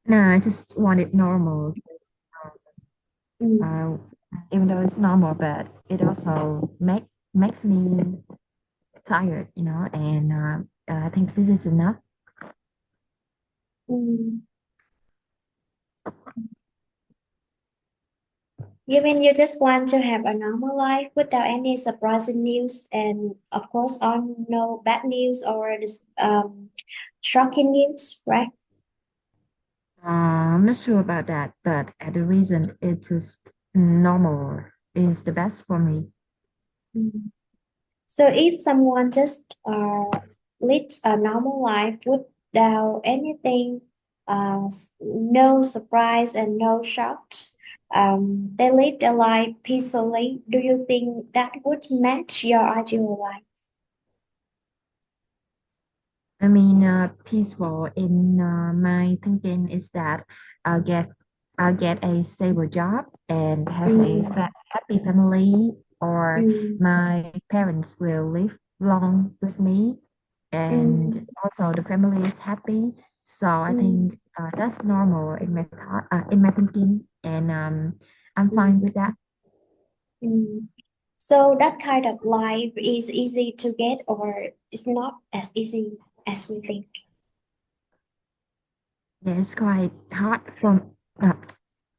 No, I just want it normal. Mm. Uh, Even though it's normal, but it also makes me tired, and I think this is enough. Mm. You mean you just want to have a normal life without any surprising news and of course on no bad news or this shocking news, right? I'm not sure about that, but at the reason it is normal is the best for me. Mm. So if someone just lead a normal life without anything, no surprise and no shocks, they live their life peacefully. Do you think that would match your ideal life? I mean, peaceful in my thinking is that I'll get I'll get a stable job and have a Mm, happy family, or mm, my parents will live long with me, and mm, also the family is happy. So I mm, think that's normal in my thought, in my thinking, and I'm fine mm, with that. mm. So that kind of life is easy to get, or it's not as easy as we think. Yeah, uh,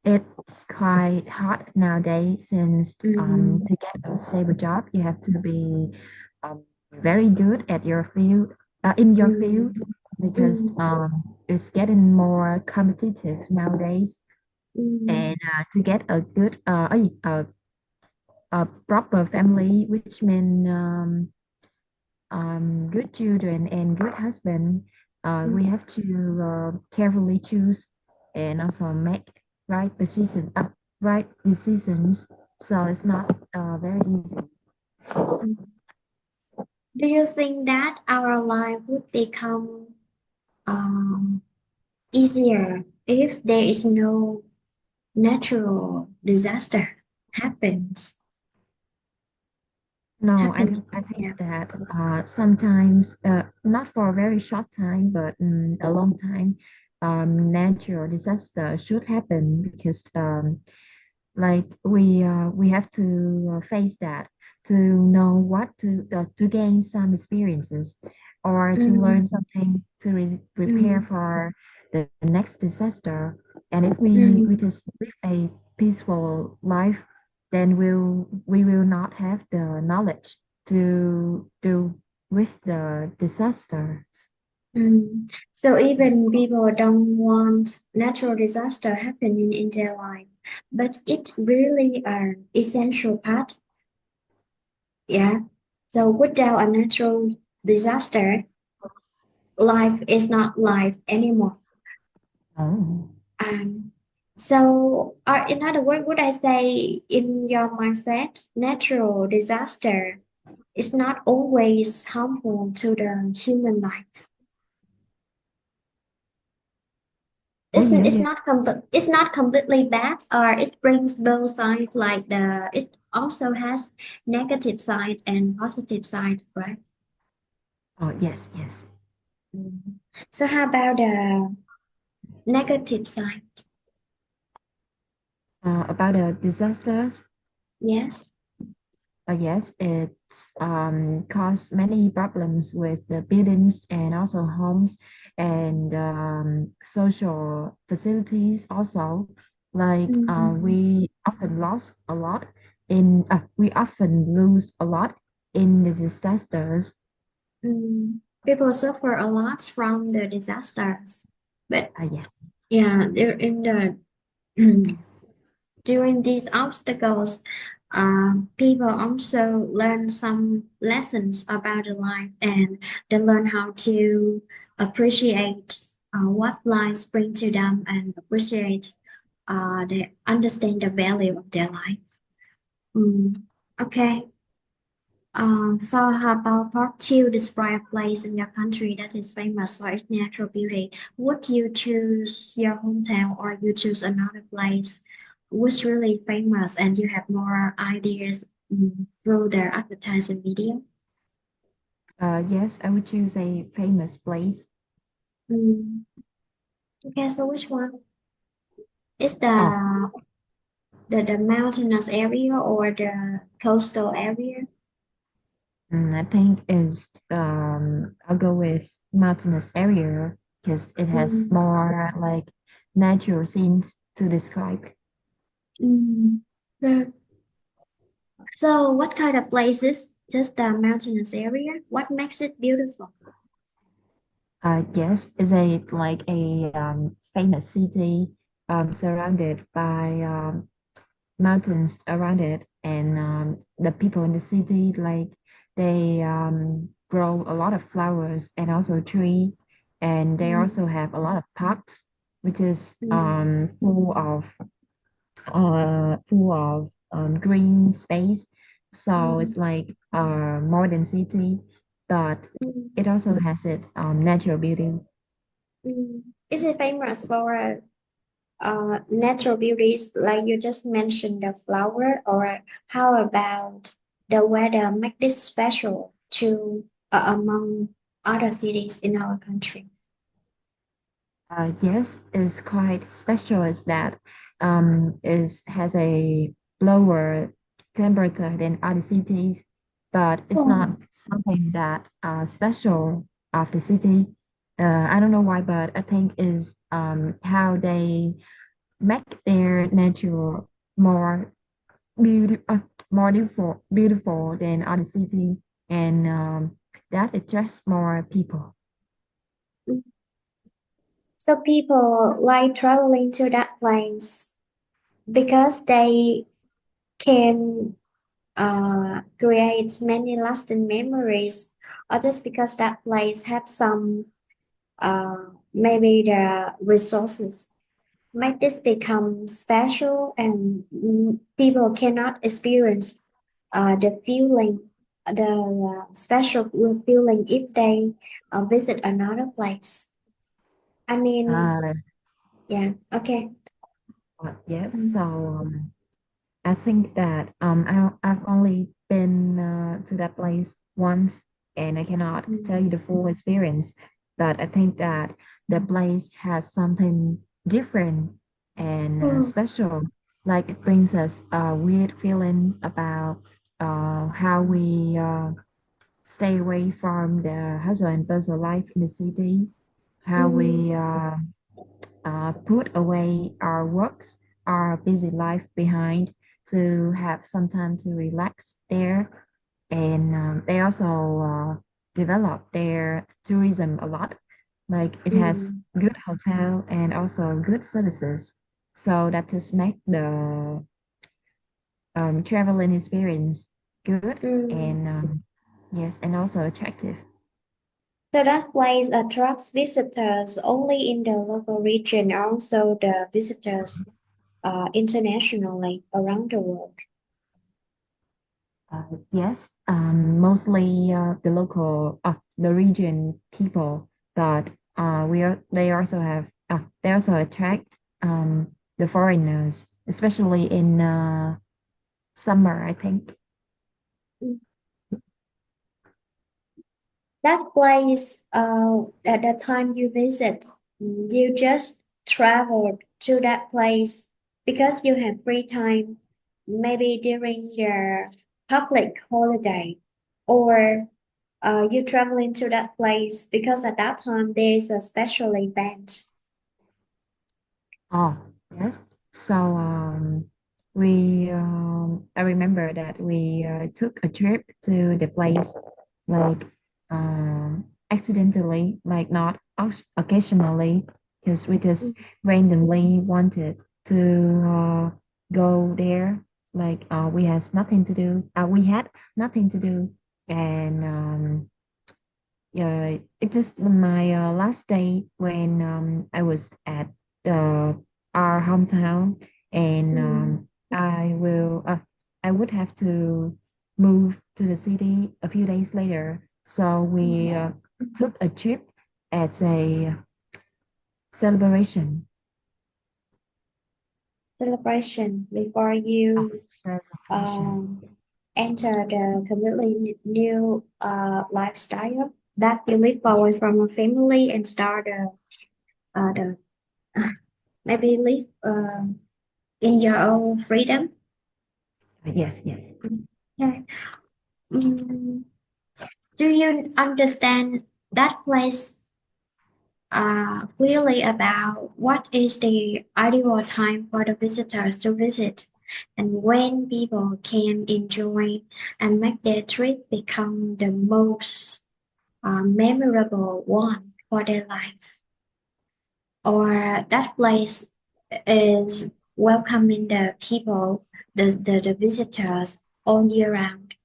it's quite hard nowadays since Mm, to get a stable job you have to be very good at your field, in your field, mm, because mm, it's getting more competitive nowadays, mm, and to get a proper family, which means good children and good husband, we mm. have to carefully choose and also make right decisions. So it's not very easy. Mm. Do you think that our life would become um, easier if there is no natural disaster happens No, happening? I think Yeah. that sometimes, not for a very short time, but a long time, natural disaster should happen because like we have to face that to know what to gain some experiences or to learn Mm, something to prepare mm, for the next disaster. And if we mm, just live a peaceful life, then we will not have the knowledge to do with the disasters. mm. So even people don't want natural disaster happening in their life, but it really an essential part. Yeah. So without a natural disaster, life is not life anymore. Oh. Um, so, in other words, would I say in your mindset, natural disaster is not always harmful to the human life. Oh This yeah, means yeah. it's not completely bad, or it brings both sides. Like it also has negative side and positive side, right? Oh yes, yes. Mm. So how about the negative side? About the disasters. Yes. Yes, it's caused many problems with the buildings and also homes and social facilities also. Like Mm, we often lose a lot in the disasters. mm. People suffer a lot from the disasters, but Yes. yeah, they're in the during these obstacles, people also learn some lessons about the life and they learn how to appreciate what life brings to them and appreciate they understand the value of their life. Mm. Okay. For about part two, describe a place in your country that is famous for its natural beauty. Would you choose your hometown or you choose another place which really famous and you have more ideas through their advertising video? Yes, I would choose a famous place. Mm. Okay, so which one is Oh, the mountainous area or the coastal area? I think is I'll go with mountainous area because it has Mm, more like natural scenes to describe. mm. Yeah. So, what kind of places? Just the mountainous area? What makes it beautiful? I guess is a like a famous city surrounded by mountains around it, and the people in the city like they grow a lot of flowers and also tree, and they Mm, also have a lot of parks, which is mm, full of green space. So mm, it's like a modern city, but mm, it also has its natural beauty. mm. Is it famous for natural beauties like you just mentioned the flower, or how about the weather make this special to among other cities in our country? Yes, it's quite special is that is has a lower temperature than other cities, but it's not Oh. something that special of the city. I don't know why, but I think is how they make their nature more beautiful, beautiful than other city, and that attracts more people. So people like traveling to that place because they can create many lasting memories, or just because that place have some maybe the resources make this become special, and people cannot experience the feeling, the special feeling if they visit another place. I mean, Uh, yeah, okay. yes, so Mm, I think that I've only been to that place once, and I cannot tell you mm, the full experience. But I think that the place has something different and mm, special. Like it brings us weird feelings about how we stay away from the hustle and bustle life in the city, how we mm, put away our works, our busy life behind to have some time to relax there. And they also develop their tourism a lot. Like it has mm, good hotel and also good services. So that just make the traveling experience good mm. and yes, and also attractive. So that place attracts visitors only in the local region, also the visitors internationally around the world. Yes, mostly the region people, but they also have they also attract the foreigners, especially in summer, I think. Mm. That place, at the time you visit, you just traveled to that place because you have free time, maybe during your public holiday, or you traveling to that place because at that time there is a special event. Oh, yes. So we I remember that we took a trip to the place like accidentally, like not occasionally, because we just Mm, randomly wanted to go there. Like we had nothing to do, and yeah, it just my last day when I was at uh, our hometown, and mm, I would have to move to the city a few days later. So we mm. took a trip as a celebration. Celebration before you Celebration. um, enter the completely new lifestyle that you live away from a family and start the Uh, maybe live in your own freedom. Yes, yes. Okay. Mm, do you understand that place clearly about what is the ideal time for the visitors to visit and when people can enjoy and make their trip become the most memorable one for their life? Or that place is welcoming the people, the visitors all year round.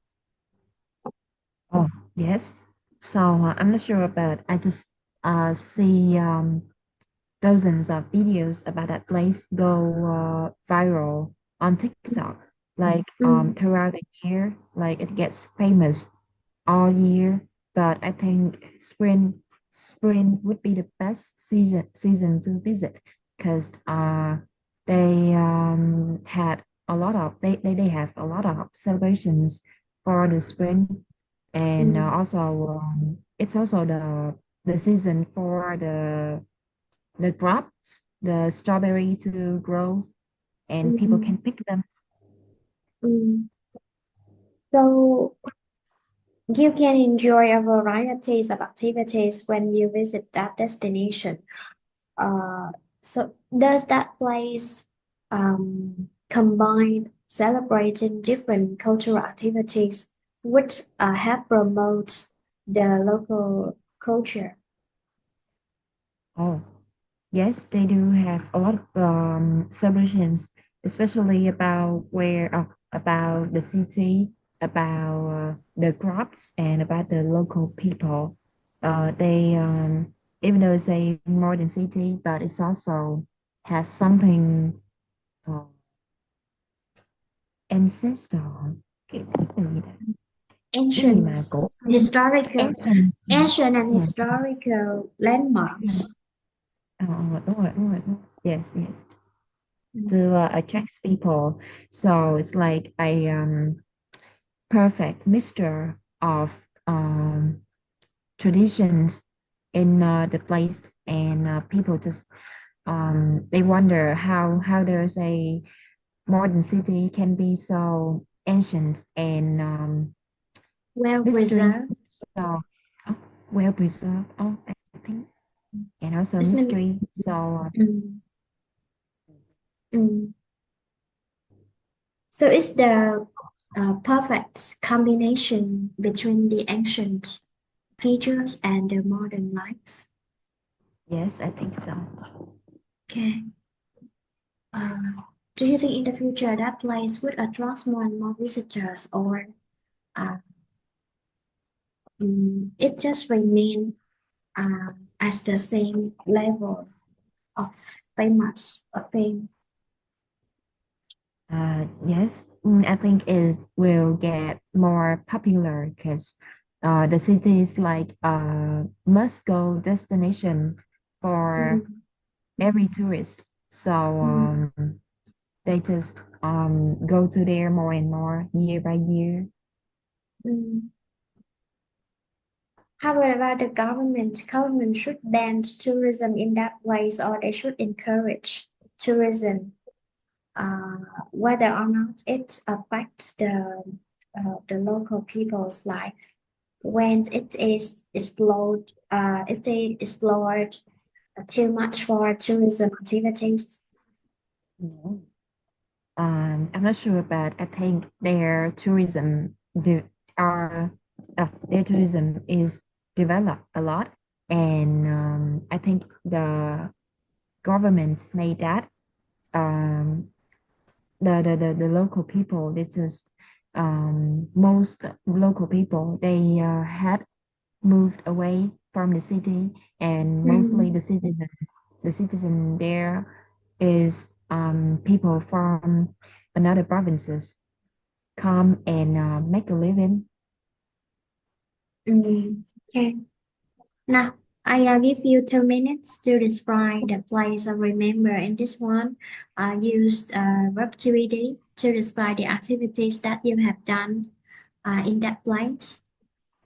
Oh, yes. So I'm not sure, but I just see dozens of videos about that place go viral on TikTok. Like Mm, throughout the year, like it gets famous all year. But I think spring would be the best season to visit because they had a lot of they have a lot of celebrations for the spring, and mm, also it's also the season for the crops, the strawberry to grow, and people can mm, pick them. mm. So you can enjoy a variety of activities when you visit that destination. Uh, so does that place combine celebrating different cultural activities which help promote the local culture? Oh, yes, they do have a lot of celebrations, especially about the city, about the crops, and about the local people. They even though it's a modern city, but it's also has something uh, ancestral. Cái từ gì ta? Cái gì Ancient, mà cổ xưa? historical, Ancient, ancient and yes, historical ancient. landmarks. Đúng rồi, đúng rồi, đúng rồi. Yes, yes. Mm, To attract people. So it's like a perfect mixture of um, traditions in the place, and people just they wonder how there's a modern city can be so ancient and well mystery, preserved. so well preserved. Oh, I think, and also This means mystery. So mm, mm. So it's the perfect combination between the ancient features and the modern life. yes, I think so. Okay. Uh, do you think in the future that place would attract more and more visitors, or uh, it just remain as the same level of famous of fame? Yes, I think it will get more popular because the city is like a must-go destination for Mm, every tourist. So mm, they just go to there more and more year by year. mm. How about the government? Government should ban tourism in that place, or they should encourage tourism, uh, whether or not it affects the local people's life. When it is explored too much for tourism activities. No. I'm not sure, but I think their tourism is developed a lot, and I think the government made that um, the local people they just most local people they had moved away from the city, and mostly Mm, the citizen there is people from another provinces come and make a living. okay. Now, I give you 2 minutes to describe the place I remember in this one. I used Web2ED to describe the activities that you have done in that place.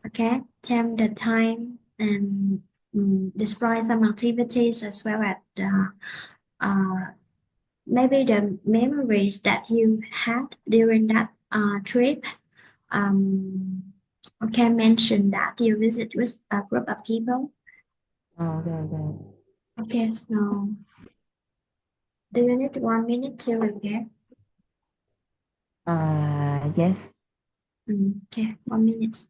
Okay, tell me the time and describe some activities as well as uh, maybe the memories that you had during that trip. I can mention that you visit with a group of people. Okay, okay. Okay, so do you need 1 minute to repair? Yes. Okay, 1 minute.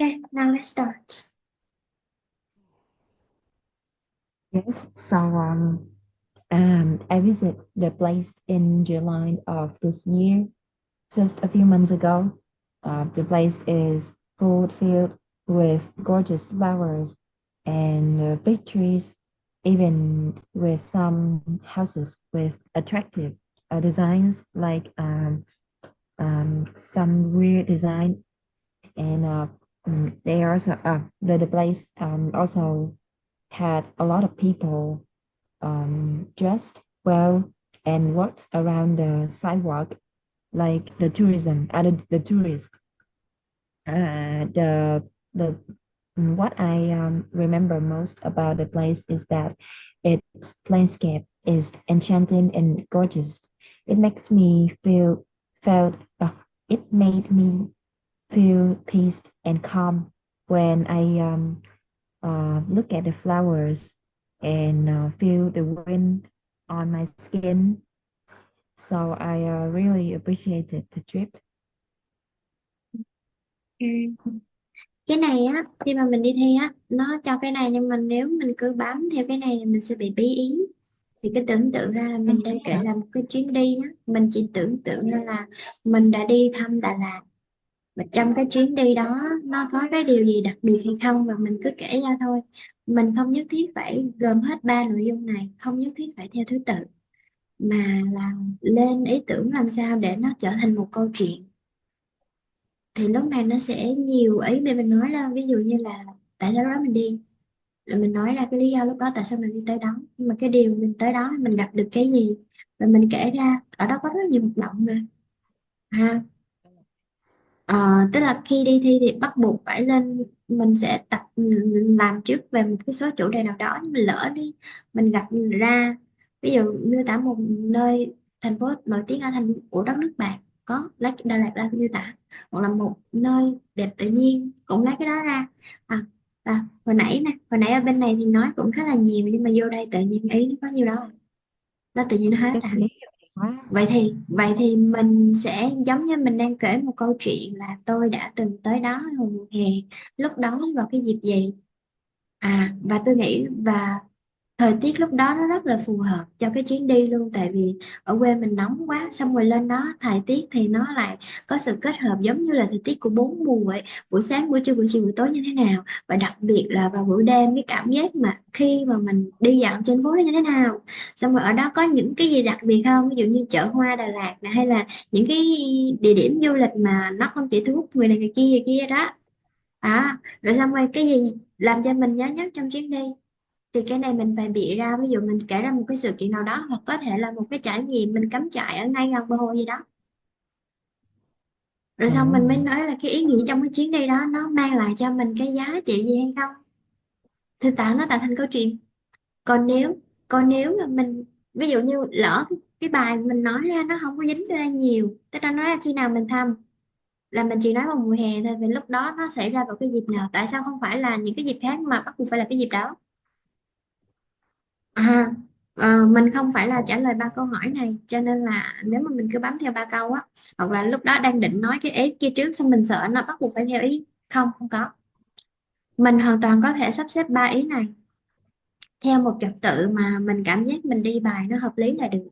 Okay, now let's start. Yes. So I visit the place in July of this year, just a few months ago. The place is filled with gorgeous flowers and big trees, even with some houses with attractive designs, like some weird design. And they also the place also had a lot of people dressed well and walked around the sidewalk like the tourists. The what I remember most about the place is that its landscape is enchanting and gorgeous. It makes me feel felt it made me feel peace and calm when I look at the flowers and feel the wind on my skin. So I really appreciated the trip. Ừ. Cái này á, khi mà mình đi thi á, nó cho cái này nhưng mà nếu mình cứ bám theo cái này thì mình sẽ bị bí ý. Thì cái tưởng tượng ra là mình đang kể là một cái chuyến đi á, mình chỉ tưởng tượng ra là mình đã đi thăm Đà Lạt. Và trong cái chuyến đi đó nó có cái điều gì đặc biệt hay không và mình cứ kể ra thôi. Mình không nhất thiết phải gồm hết ba nội dung này, không nhất thiết phải theo thứ tự, mà là lên ý tưởng làm sao để nó trở thành một câu chuyện. Thì lúc này nó sẽ nhiều ý để mình nói là ví dụ như là tại sao lúc đó mình đi, rồi mình nói ra cái lý do lúc đó tại sao mình đi tới đó, nhưng mà cái điều mình tới đó mình gặp được cái gì, rồi mình kể ra ở đó có rất nhiều hoạt động mà ha. Tức là khi đi thi thì bắt buộc phải lên mình sẽ tập làm trước về một cái số chủ đề nào đó, nhưng mà lỡ đi mình gặp ra, ví dụ miêu tả một nơi, thành phố nổi tiếng ở của đất nước bạn, có lấy Đà Lạt ra miêu tả, hoặc là một nơi đẹp tự nhiên cũng lấy cái đó ra. à, hồi nãy ở bên này thì nói cũng khá là nhiều, nhưng mà vô đây tự nhiên ý nó có nhiêu đó, nó tự nhiên nó hết Chắc à. giới thiệu nhiều quá. Vậy thì mình sẽ giống như mình đang kể một câu chuyện là tôi đã từng tới đó vào mùa hè, lúc đó vào cái dịp gì, và tôi nghĩ và thời tiết lúc đó nó rất là phù hợp cho cái chuyến đi luôn, tại vì ở quê mình nóng quá, xong rồi lên đó thời tiết thì nó lại có sự kết hợp giống như là thời tiết của bốn mùa vậy, buổi sáng buổi trưa buổi chiều buổi tối như thế nào, và đặc biệt là vào buổi đêm cái cảm giác mà khi mà mình đi dạo trên phố nó như thế nào. Xong rồi ở đó có những cái gì đặc biệt không, ví dụ như chợ hoa Đà Lạt này, hay là những cái địa điểm du lịch mà nó không chỉ thu hút người kia đó. Rồi xong rồi cái gì làm cho mình nhớ nhất trong chuyến đi, thì cái này mình phải bịa ra, ví dụ mình kể ra một cái sự kiện nào đó, hoặc có thể là một cái trải nghiệm mình cắm trại ở ngay gần bờ hồ gì đó, rồi Ồ, xong mình mới nói là cái ý nghĩa trong cái chuyến đi đó nó mang lại cho mình cái giá trị gì hay không, thì nó tạo thành câu chuyện. Còn nếu còn nếu mà mình, ví dụ như lỡ cái bài mình nói ra nó không có dính cho ra nhiều, tức là nói là khi nào mình thăm, là mình chỉ nói vào mùa hè thôi, vì lúc đó nó xảy ra vào cái dịp nào, tại sao không phải là những cái dịp khác mà bắt buộc phải là cái dịp đó. À, mình không phải là ồ, trả lời ba câu hỏi này, cho nên là nếu mà mình cứ bám theo ba câu á, hoặc là lúc đó đang định nói cái ý kia trước xong mình sợ nó bắt buộc phải theo ý, không, không có. Mình hoàn toàn có thể sắp xếp ba ý này theo một trật tự mà mình cảm giác mình đi bài nó hợp lý là được.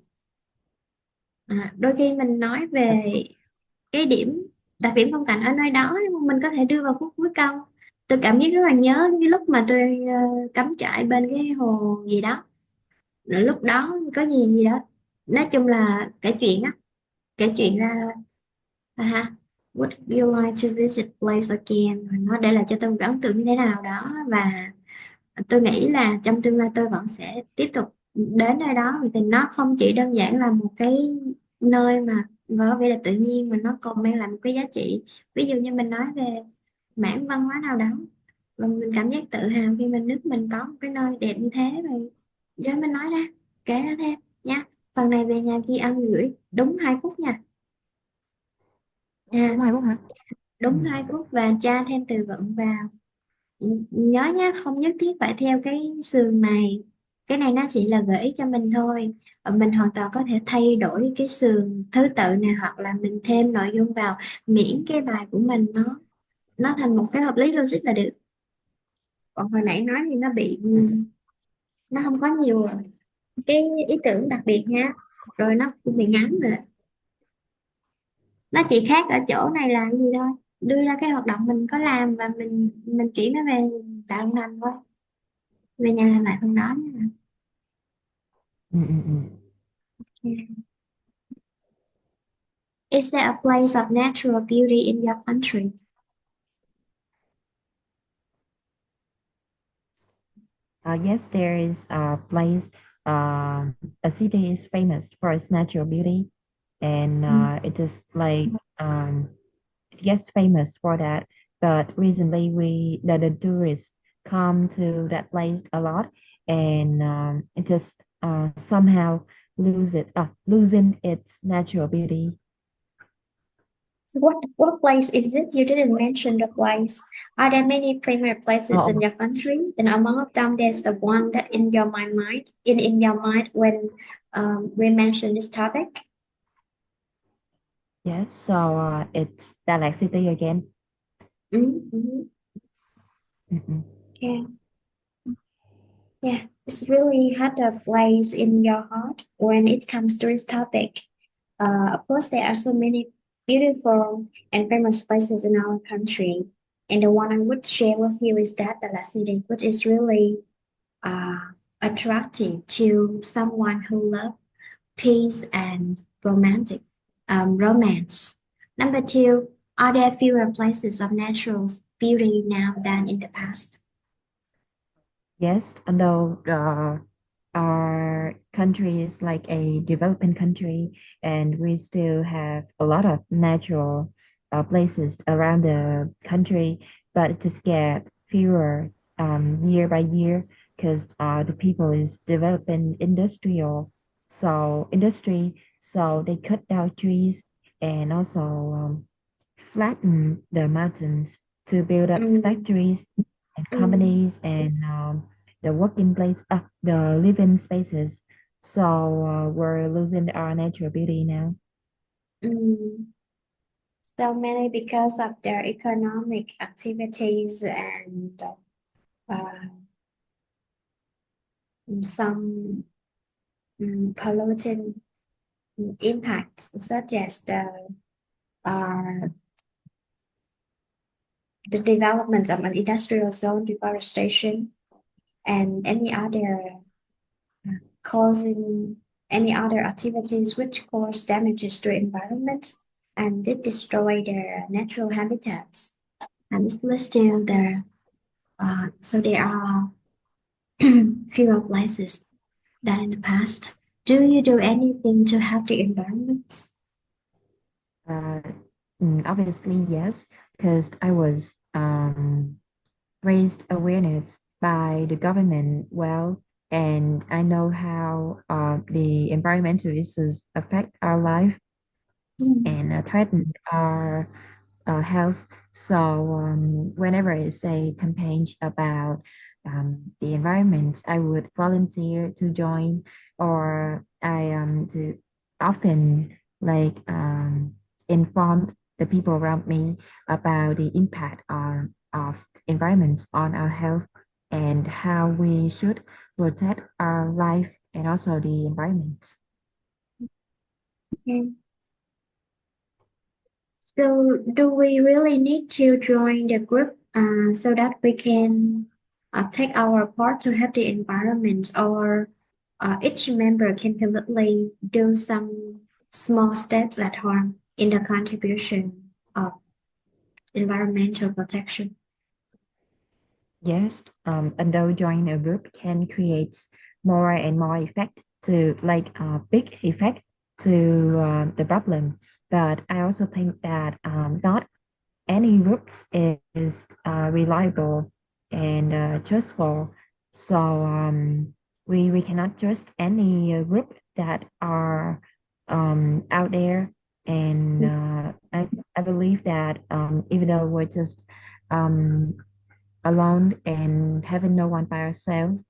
Đôi khi mình nói về cái điểm đặc điểm phong cảnh ở nơi đó, nhưng mà mình có thể đưa vào phút cuối câu. Tôi cảm giác rất là nhớ cái lúc mà tôi cắm trại bên cái hồ gì đó, lúc đó có gì gì đó, nói chung là kể chuyện á, kể chuyện ra, ha, would you like to visit place again, và nó để lại cho tôi một cái ấn tượng như thế nào đó, và tôi nghĩ là trong tương lai tôi vẫn sẽ tiếp tục đến nơi đó, vì nó không chỉ đơn giản là một cái nơi mà có vẻ là tự nhiên, mà nó còn mang lại một cái giá trị. Ví dụ như mình nói về mảng văn hóa nào đó, và mình cảm giác tự hào khi nước mình có một cái nơi đẹp như thế, rồi với mình nói ra, kể ra thêm nha. Phần này về nhà khi ăn gửi đúng 2 phút nha. đúng À, 2 phút hả? Ừ. đúng 2 phút và tra thêm từ vựng vào. Nhớ nhá, không nhất thiết phải theo cái sườn này, cái này nó chỉ là gợi ý cho mình thôi. Mình hoàn toàn có thể thay đổi cái sườn thứ tự này, hoặc là mình thêm nội dung vào, miễn cái bài của mình nó thành một cái hợp lý logic là được. Còn hồi nãy nói thì nó bị, Ừ. nó không có nhiều cái ý tưởng đặc biệt nha, rồi nó cũng bị ngắn nữa. Nó chỉ khác ở chỗ này là cái gì thôi, đưa ra cái hoạt động mình có làm và mình chuyển nó về tạo thành thôi, về nhà làm lại phần đó nha. Ừ, ừ, ừ. Is there a place of natural beauty in your country? Yes, there is a place. A city is famous for its natural beauty, and Ừ. it is like um, it gets famous for that. But recently, the tourists come to that place a lot, and it just somehow losing its natural beauty. So what place is it? You didn't mention the place. Are there many famous places in Oh, your country? And among of them, there's the one that in your mind when we mention this topic. yes. So it's Dalat City again. Mm-hmm. Mm-mm. Yeah, yeah. It's really had a place in your heart when it comes to this topic. Of course, there are so many beautiful and famous places in our country, and the one I would share with you is that the city, which is really uh, attractive to someone who loves peace and romance. Number two, are there fewer places of natural beauty now than in the past? Yes, although our country is like a developing country, and we still have a lot of natural places around the country. but it just get fewer year by year because the people is developing industry, so they cut down trees and also flatten the mountains to build up mm, factories and mm, companies and the working place, the living spaces. So we're losing our natural beauty now. mm. So many because of their economic activities and uh, some polluting impacts such as uh, the development of an industrial zone, deforestation, and any other causing any other activities which cause damages to environment and did destroy their natural habitats. And it's listed there. So there are fewer places than in the past. Do you do anything to help the environment? Uh, Obviously, yes, because I was raised awareness by the government well, and I know how the environmental issues affect our life Mm, and threaten our health. So whenever I say campaigns about the environment, I would volunteer to join, or I to often like inform the people around me about the impact of environment on our health and how we should protect our life and also the environment. okay. So, do we really need to join the group so that we can take our part to help the environment, or each member can completely do some small steps at home in the contribution of environmental protection? Yes, although joining a group can create more and more effect to like a big effect to the problem, but I also think that not any groups is reliable and trustful. So we cannot trust any group that are out there. And I believe that even though we're just um, alone and having no one by ourselves,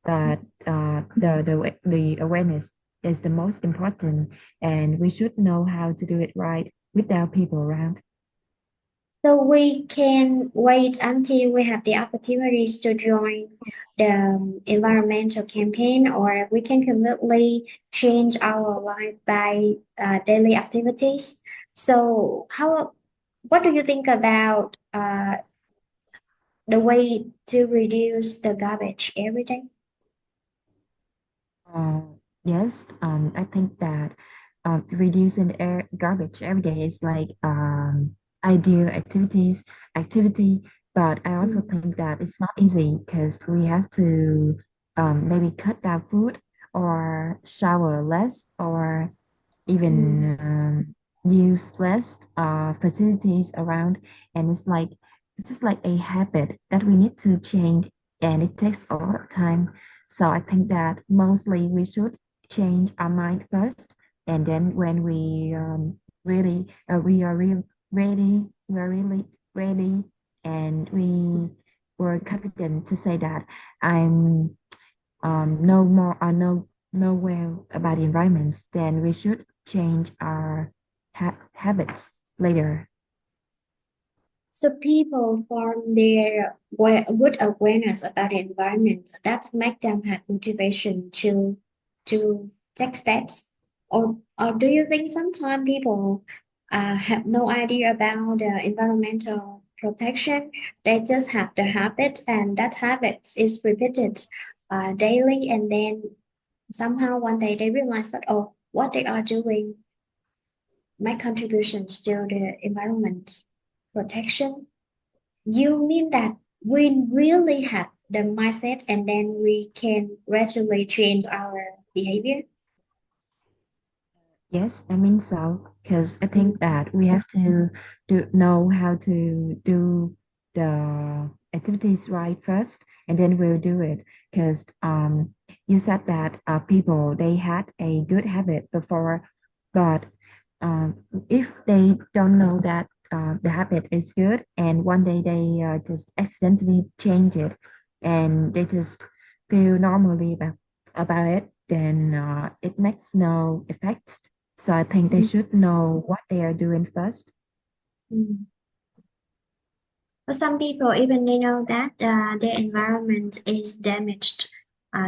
but the awareness is the most important, and we should know how to do it right without people around. So we can wait until we have the opportunities to join the environmental campaign, or we can completely change our life by daily activities. So, what do you think about the way to reduce the garbage every day? Uh, yes, I think that reducing the air garbage every day is like ideal activity, but I also Mm, think that it's not easy because we have to maybe cut down food or shower less or mm, even use less facilities around, and it's just like a habit that we need to change, and it takes a lot of time. So I think that mostly we should change our mind first, and then when really we are real ready, we're really ready, and we were confident to say that I'm know more or know well about the environments, then we should change our habits later. So people form their good awareness about the environment that make them have motivation to take steps. Or do you think sometimes people have no idea about the environmental protection? They just have the habit, and that habit is repeated daily, and then somehow one day they realize that oh, what they are doing make contributions to the environment protection. You mean that we really have the mindset and then we can gradually change our behavior? Yes, I mean so, because I think Mm, that we have to know how to do the activities right first, and then we'll do it. Because you said that people they had a good habit before, but if they don't know that the habit is good, and one day they just accidentally change it, and they just feel normally about it, then it makes no effect. So I think they mm, should know what they are doing first. mm. For some people, even they know that their environment is damaged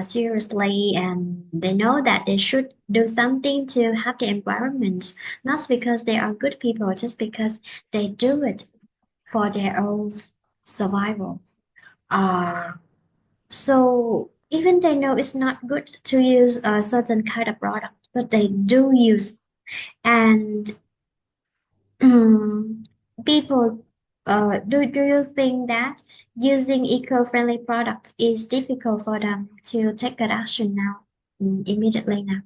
seriously, and they know that they should do something to help the environment, not because they are good people, just because they do it for their own survival. Uh, so even they know it's not good to use a certain kind of product, but they do use. And people, do you think that using eco-friendly products is difficult for them to take that action now, immediately now?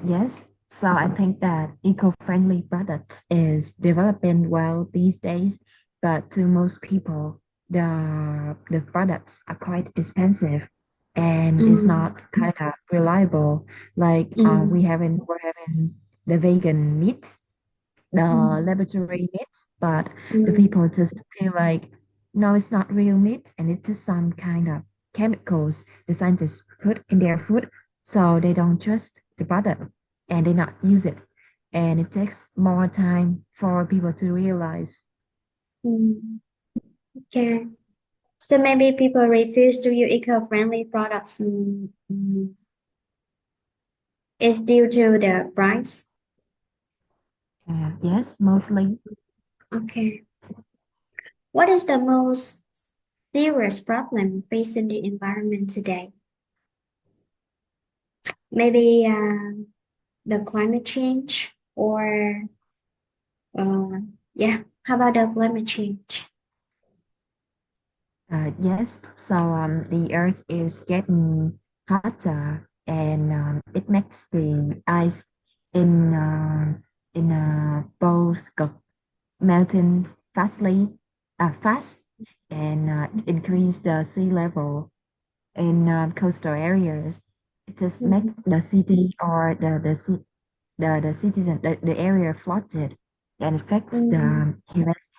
Yes, so I think that eco-friendly products is developing well these days, but to most people, the products are quite expensive and it's Mm, not kind of reliable. Like mm, we're having the vegan meat, the mm, laboratory meat, but the mm, people just feel like, no, it's not real meat and it's just some kind of chemicals the scientists put in their food, so they don't trust the product and they not use it. And it takes more time for people to realize. mm. Okay. So maybe people refuse to use eco-friendly products, is due to the price. Yes, mostly. Okay. What is the most serious problem facing the environment today? Maybe the climate change, or yeah, how about the climate change? Yes, so the earth is getting hotter and it makes the ice in both melting fast and increase the sea level in coastal areas. It just make Mm, the city or the citizen the area flooded and affects the mm,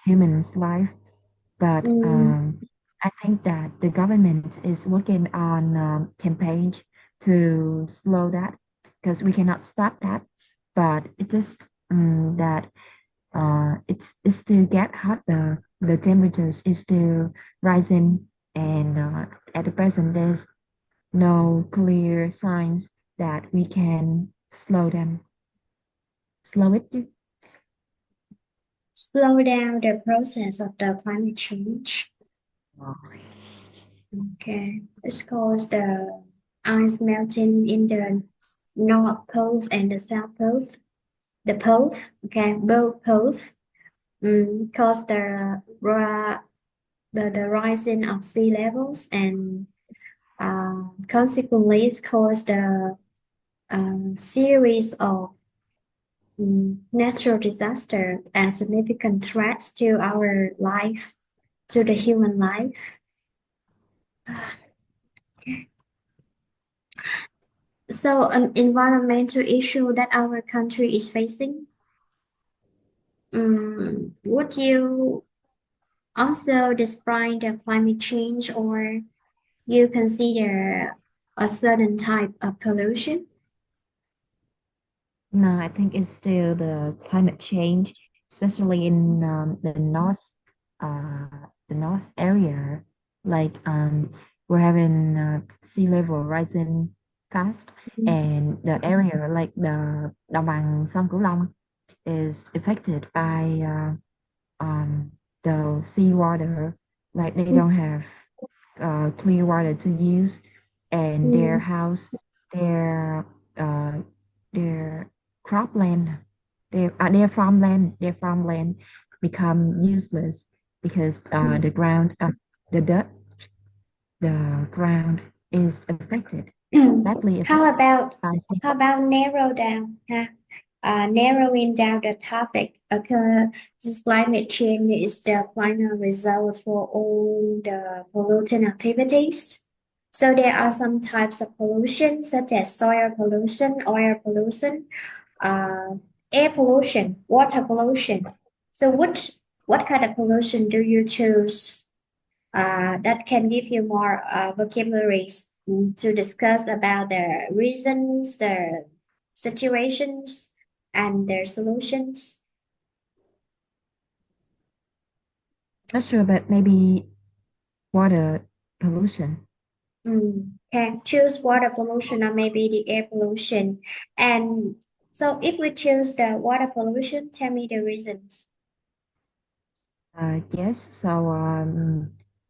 human's life. But mm, I think that the government is working on campaigns to slow that because we cannot stop that. But it just that it's still get hotter. The temperatures is still rising, and at the present there's no clear signs that we can slow it. slow down the process of the climate change. Okay, it's caused the ice melting in the North Pole and the South Pole. The poles, okay, both poles, cause the rising of sea levels, and consequently it caused the series of natural disasters and significant threats to our life, to the human life. So, an environmental issue that our country is facing. Would you also describe the climate change, or you consider a certain type of pollution? No, I think it's still the climate change, especially in the north area. Like we're having sea level rising fast, Mm, and the area like the đồng bằng sông Cửu Long is affected by the seawater. Like they mm, don't have clear water to use, and mm, their uh, their cropland, their farmland become useless because the dirt, the ground is affected, mm. badly How affected about by sea. how about narrow down? Huh? Narrowing down the topic, this climate change is the final result for all the polluting activities. So there are some types of pollution, such as soil pollution, oil pollution, uh, air pollution, water pollution. So what kind of pollution do you choose that can give you more vocabularies to discuss about the reasons, the situations, and their solutions? Not sure, but maybe water pollution. Can choose water pollution or maybe the air pollution. And so if we choose the water pollution, tell me the reasons. Yes, so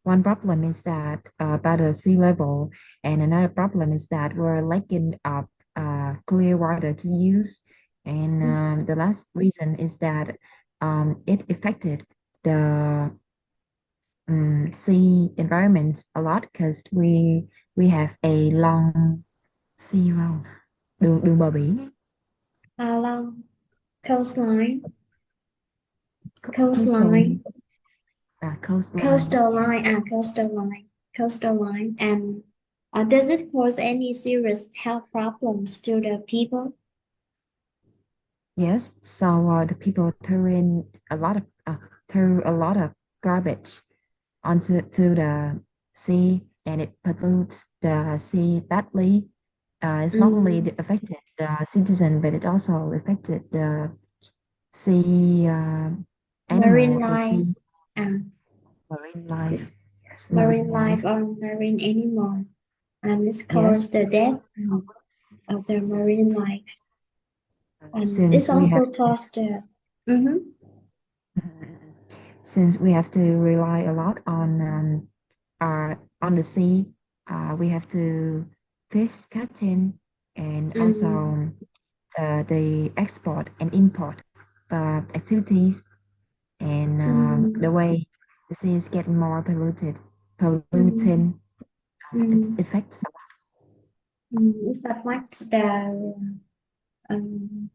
one problem is that about the sea level, and another problem is that we're lacking of clear water to use. And Mm, the last reason is that it affected the sea environment a lot because we have a long sea road, đường bờ biển ấy, along coastline, coastal coastline, coastline. Yes. coastal line, and does it cause any serious health problems to the people? Yes, so the people threw a lot of garbage onto to the sea, and it pollutes the sea badly. It's not only Mm, affected the citizen, but it also affected the sea marine animal, the life, sea uh, marine life. this Yes, marine marine life. life or marine animal, and this Yes, caused the death of the marine life, and this since we have also caused the. Mhm. since we have to rely a lot on the sea, we have to fish catching and Mm, also the export and import activities and the mm, way the sea is getting more mm, polluting, it mm, affects a This affects the um,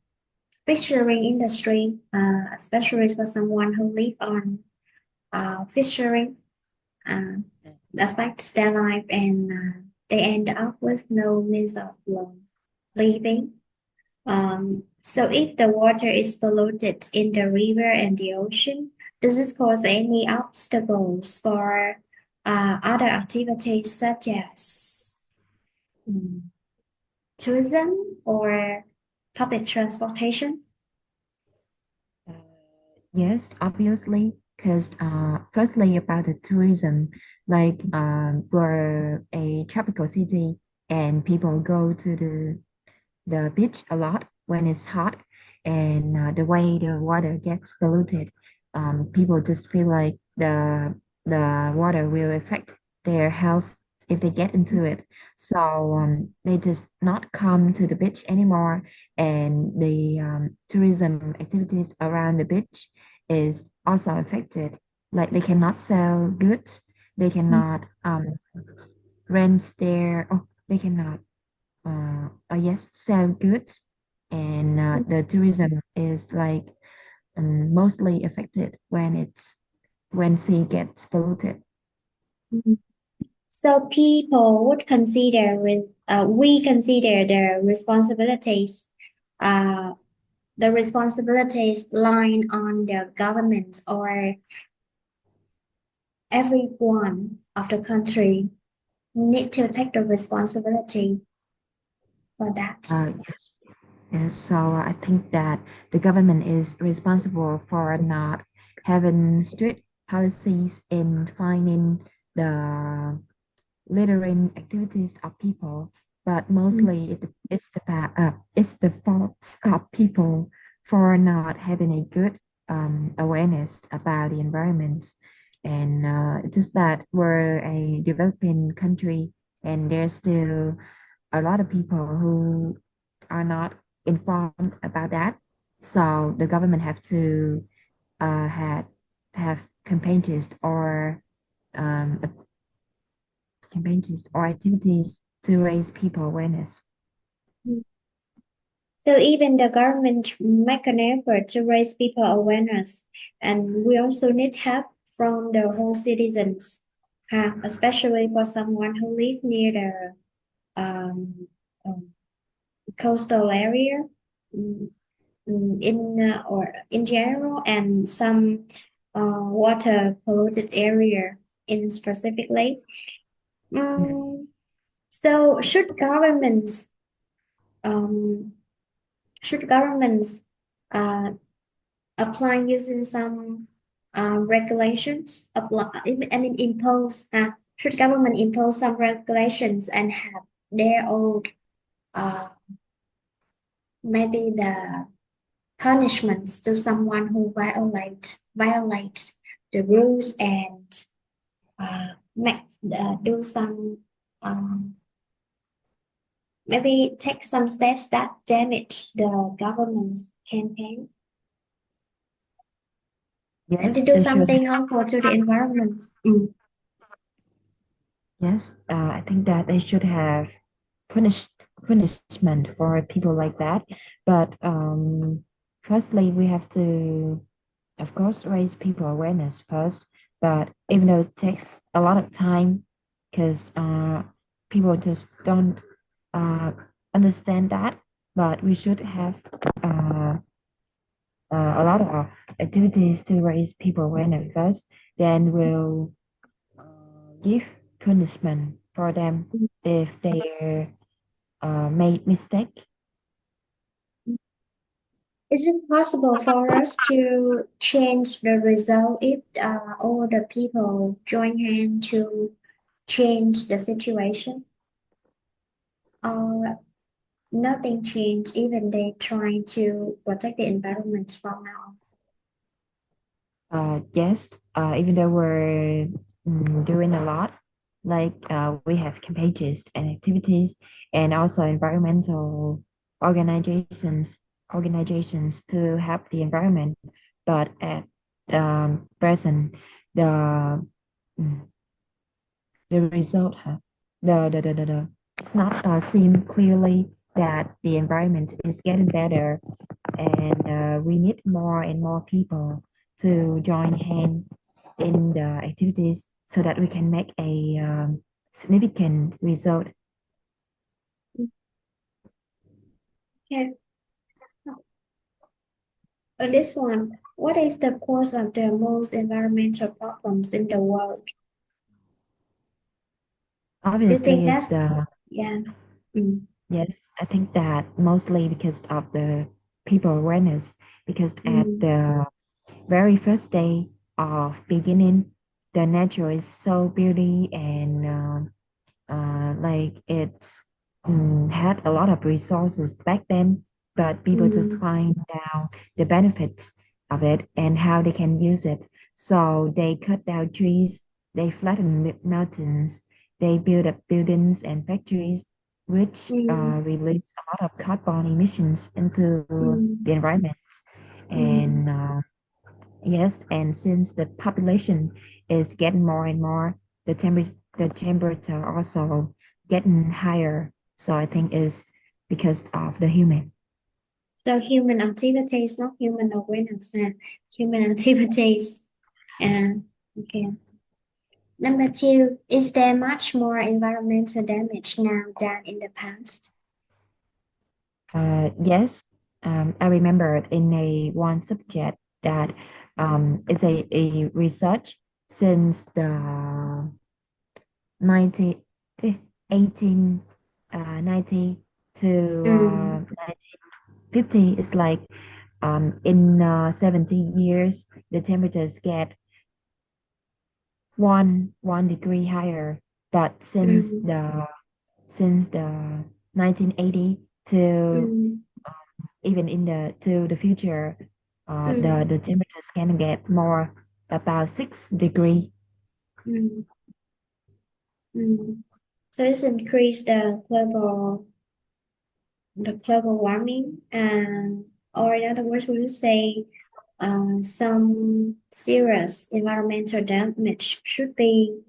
fishery industry, especially for someone who live on fishery, uh, lot. affects their life, and they end up with no means of living. So if the water is polluted in the river and the ocean, does this cause any obstacles for other activities such as mm, tourism or public transportation? Uh, yes, obviously, because firstly about the tourism, like we're a tropical city and people go to the beach a lot when it's hot, and the way the water gets polluted, people just feel like the water will affect their health if they get into it. So they just not come to the beach anymore, and the tourism activities around the beach is also affected. Like they cannot sell goods, they cannot rent their, oh, they cannot yes, sell goods, and the tourism is like mostly affected when when sea gets polluted. So people would consider we consider uh, the responsibilities lying on the government or everyone of the country need to take the responsibility for that. Yes, yes. So I think that the government is responsible for not having strict policies in finding the littering activities of people, but Mm, mostly it's the fault of people for not having a good awareness about the environment. And it's just that we're a developing country, and there's still a lot of people who are not informed about that. So the government have to uh, have have campaigns or um, campaigns or activities to raise people awareness. mm. So even the government make an effort to raise people awareness, and we also need help from the whole citizens, especially for someone who live near the um, um, coastal area, mm, in or in general, and some water polluted area in specifically. Mm. Mm, so um, should governments uh, apply using some regulations apply I mean impose should government impose some regulations and have their own uh, maybe the punishments to someone who violate the rules and make do some um, maybe take some steps that damage the government's campaign and to Yes, do they should. something harmful to the environment. Mm. Yes, I think that they should have punish punishment for people like that. But firstly, we have to, of course, raise people awareness first. But even though it takes a lot of time, because people just don't uh, understand that. But we should have uh, a lot of activities to raise people awareness first. Then we'll give punishment for them if they made mistake. Is it possible for us to change the result if all the people join hand to change the situation? Or nothing change even they trying to protect the environment from now? Yes, even though we're doing a lot, like we have campaigns and activities, and also environmental organizations organizations to help the environment. But at present, the mm, the result, the it's not seen clearly that the environment is getting better, and we need more and more people to join hand in the activities so that we can make a significant result. Okay, this one. What is the cause of the most environmental problems in the world? Do you think Obviously, is that's the yeah? Mm, yes, I think that mostly because of the people awareness. Because at mm, the very first day of beginning, the nature is so beauty and like it's had a lot of resources back then, but people just mm, find out the benefits of it and how they can use it. So they cut down trees, they flatten mountains, they build up buildings and factories, which mm, release a lot of carbon emissions into mm, the environment. mm. And yes, and since the population is getting more and more, the temperature also getting higher. So I think it's because of the human. So human activities, not human awareness, human activities. And okay. Number two, is there much more environmental damage now than in the past? Yes, I remember in a one subject that is a research since the 90, 18, 90 to Mm, 1950. It's like in 70 years, the temperatures get one degree higher. But mm, since the 1980 to mm, even in the future, mm, the temperatures can get more about 6 degree. mm, mm. So it's increased the global warming, and or in other words, we would say some serious environmental damage should be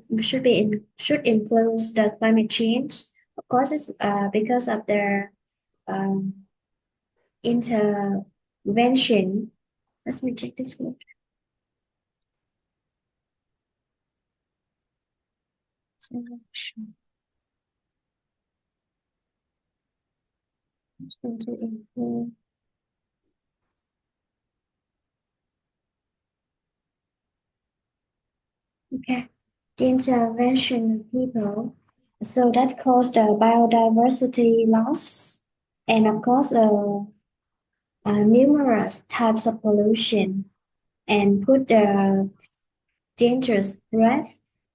should include the climate change Of course, it's because of their um, intervention. Let me check this one. Intervention. It's going to include. Okay. The intervention of people. So that caused the biodiversity loss and of course numerous types of pollution and put the dangerous threat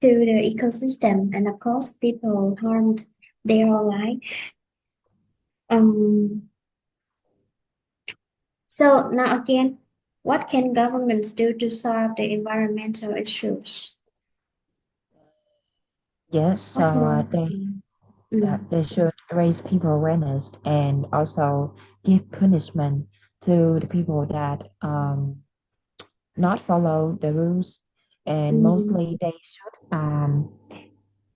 to the ecosystem and of course people harmed their life. Um, so now again, what can governments do to solve the environmental issues? Yes, What's so more? Mm, mm, they should raise people awareness and also give punishment to the people that not follow the rules, and mm. mostly they should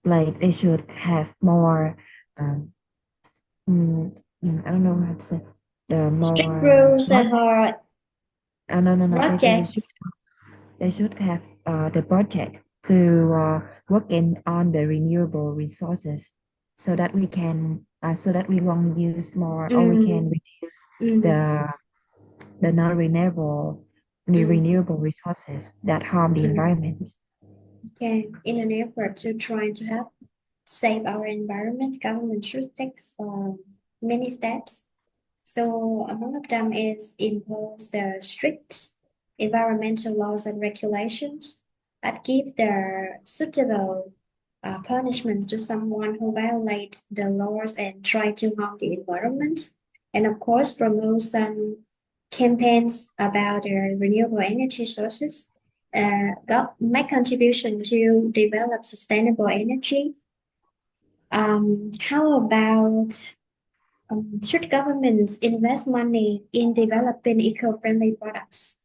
like they should have more um I don't know how to say the Strict more rules and budget. hard No, projects. they should have the budget to work in on the renewable resources so that we won't use more, or we can Mm, reduce mm, the non-renewable mm, renewable resources that harm the mm. environment. Okay, in an effort to try to help save our environment, government should take many steps. So one of them is impose the strict environmental laws and regulations that give the suitable punishment to someone who violate the laws and try to harm the environment. And of course, promote some campaigns about the renewable energy sources. Make contribution to develop sustainable energy. How about should governments invest money in developing eco-friendly products?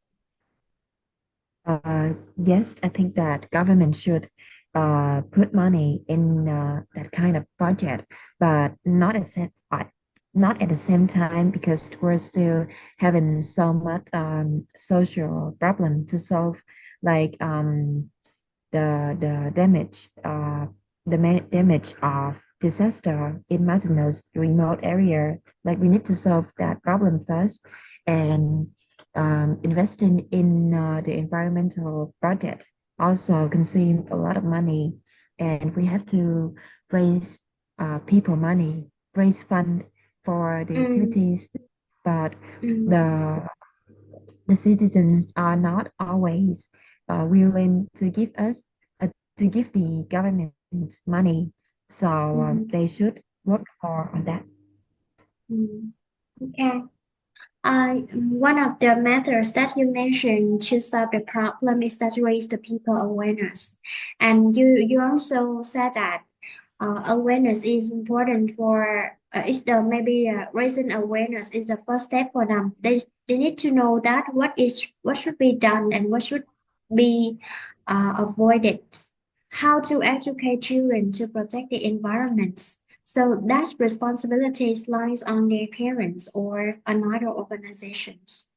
Yes, I think that government should put money in that kind of budget, but not at the same time, because we're still having so much social problem to solve, like the damage damage of disaster in mountainous remote area. Like we need to solve that problem first, and investing in the environmental project also consume a lot of money, and we have to raise people money, raise fund for the Mm, activities, but mm, the the citizens are not always willing to give us to give the government money. So mm, they should work more on that. mm. Okay. One of the methods that you mentioned to solve the problem is that raise the people awareness. And you also said that awareness is important for is the maybe raising awareness is the first step for them. They need to know that what should be done and what should be avoided. How to educate children to protect the environments. So that responsibilities lies on their parents or another organizations.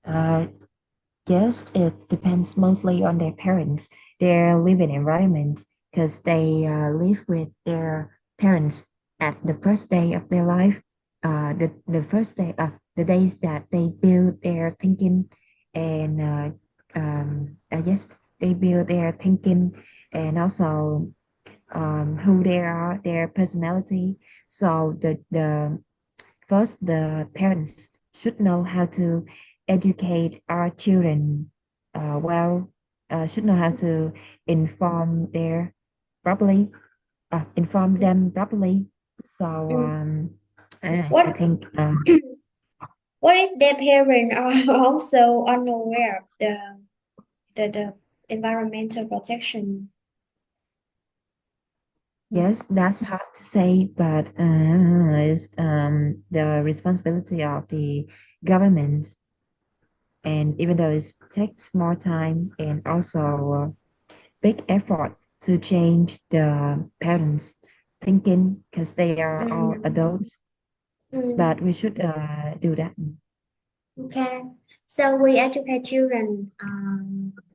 Uh, Yes, it depends mostly on their parents, their living environment, because they live with their parents at the first day of their life, the first day of the days that they build their thinking, and I guess they build their thinking, and also who they are, their personality. So the parents should know how to educate our children well, should know how to inform their properly, inform them properly. So Mm. I What think what if their parents are also unaware of the environmental protection? Mm. yes, that's hard to say, but it's the responsibility of the government. And even though it takes more time and also big effort to change the parents' thinking because they are all Mm, adults, mm, but we should do that. okay. So we educate children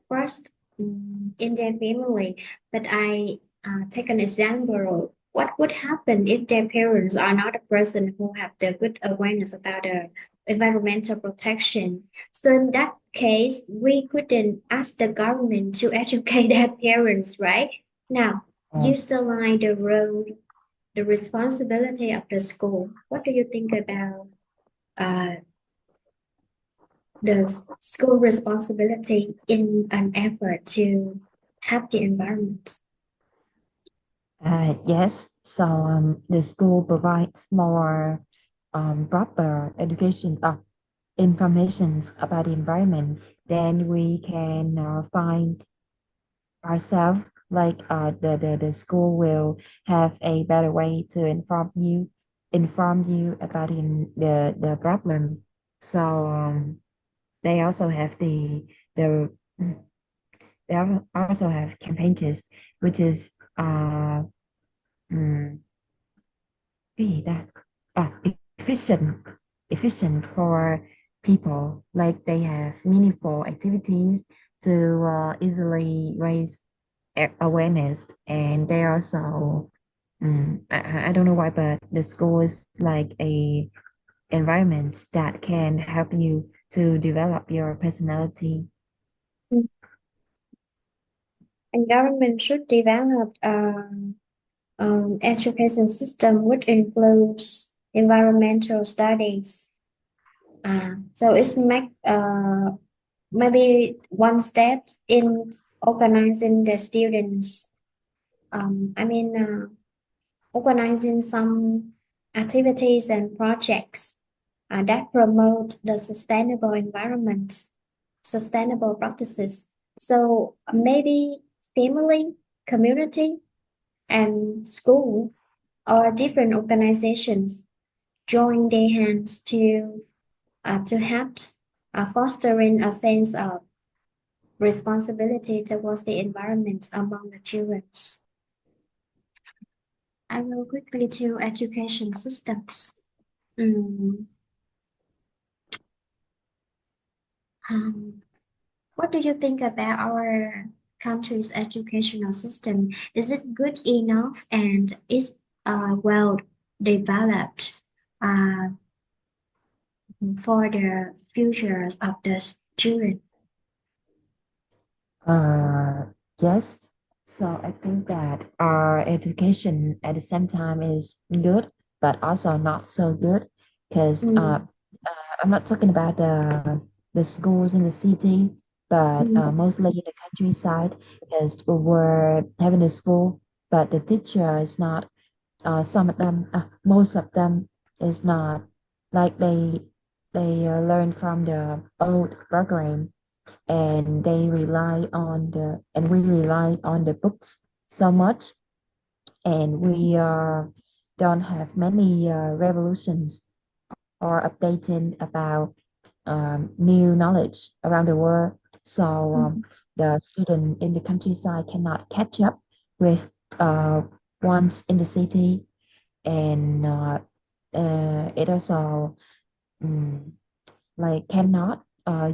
first in their family. But I take an example. What would happen if their parents are not a person who have the good awareness about the environmental protection? So in that case, we couldn't ask the government to educate their parents, right? Now, Uh, you still line the road, the responsibility of the school. What do you think about uh, the school responsibility in an effort to help the environment? yes, so the school provides more proper education information about the environment, then we can find ourselves like the school will have a better way to inform you about the problem. So they also have the also have campaigns which is um, cái gì ta? Efficient for people, like they have meaningful activities to easily raise awareness, and they also I don't know why, but the school is like a environment that can help you to develop your personality. Mm. And government should develop education system which includes environmental studies. So it's maybe one step in organizing the students. I mean, organizing some activities and projects that promote the sustainable environments, sustainable practices. So maybe family, community, and school or different organizations join their hands to help fostering a sense of responsibility towards the environment among the children. I will quickly to education systems. Mm, um, what do you think about our country's educational system? Is it good enough and is well developed uh, for the futures of the children? Uh, yes. So I think that our education at the same time is good, but also not so good, because Mm, I'm not talking about the schools in the city, but mm, mostly in the countryside, because we're having a school, but the teacher is not. Some of them, most of them, is not like they learn from the old program, and we rely on the books so much, and we don't have many revolutions or updating about new knowledge around the world. So mm. the student in the countryside cannot catch up with uh, ones in the city, and it also um, like cannot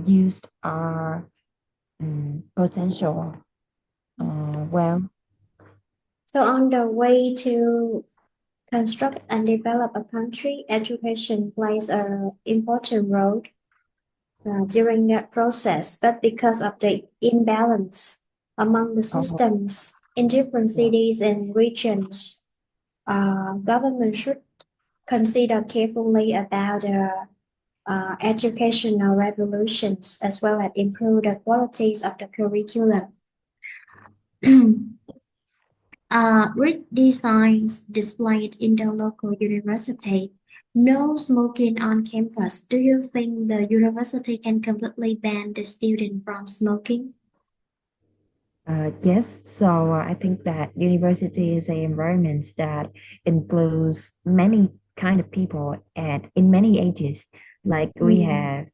use our potential well. So on the way to construct and develop a country, education plays an important role during that process, but because of the imbalance among the Oh, systems in different yes. cities and regions, government should consider carefully about the educational revolutions as well as improve the qualities of the curriculum. Read designs displayed in the local university. No smoking on campus. Do you think the university can completely ban the student from smoking? Yes, so I think that university is a environment that includes many kind of people and in many ages. Like we Mm, have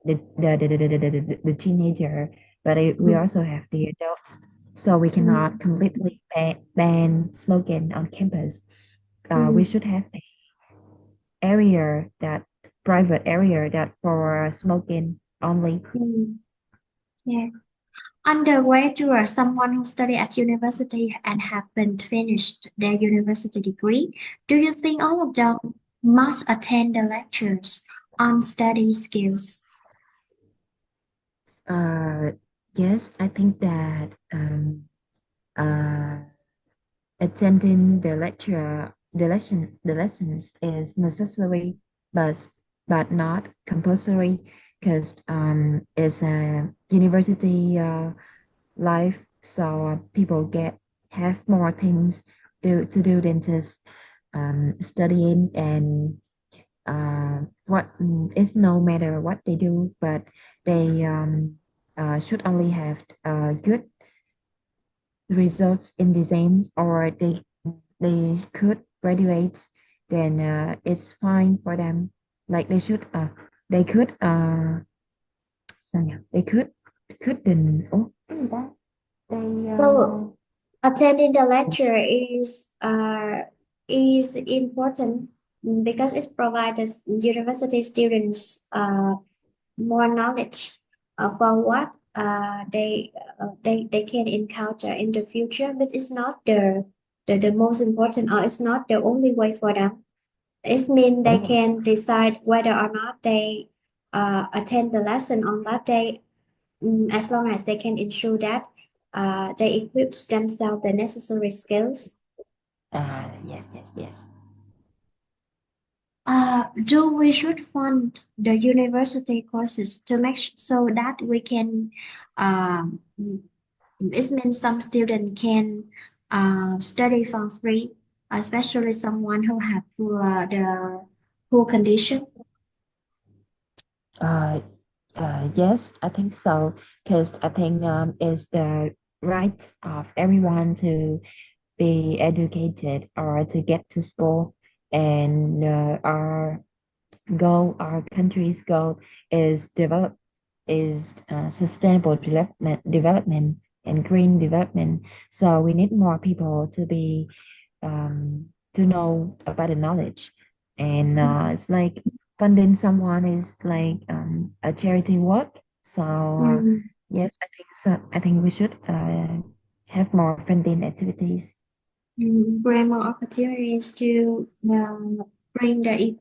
the teenager, but we mm, also have the adults. So we cannot mm, completely ban smoking on campus. We mm, should have a area that private area that for smoking only. mm. Yeah. Undergraduate, someone who study at university and haven't finished their university degree. Do you think all of them must attend the lectures on study skills? Uh, yes, I think that uh, attending the lessons is necessary, but not compulsory, because it's a university life, so people get have more things to do than just studying and what it's no matter what they do, but they should only have good results in the exams, or they could graduate, then it's fine for them. Like they could sao nhỉ? They couldn't cái gì ta? They So attending the lecture is important because it provides university students more knowledge for what they can encounter in the future, but it's not the most important, or it's not the only way for them. It means they đúng rồi. can decide whether or not they attend the lesson on that day, as long as they can ensure that they equip themselves the necessary skills. Yes, yes, yes. Do we should fund the university courses to make so that we can um, it means some student can study for free, especially someone who have poor condition. Uh, yes, I think so, because I think it's the right of everyone to be educated or to get to school, and our country's goal is sustainable development and green development. So we need more people to know about the knowledge, and it's like funding someone is like a charity work. So Mm, yes, I think so. I think we should have more funding activities. bring more opportunities to bring the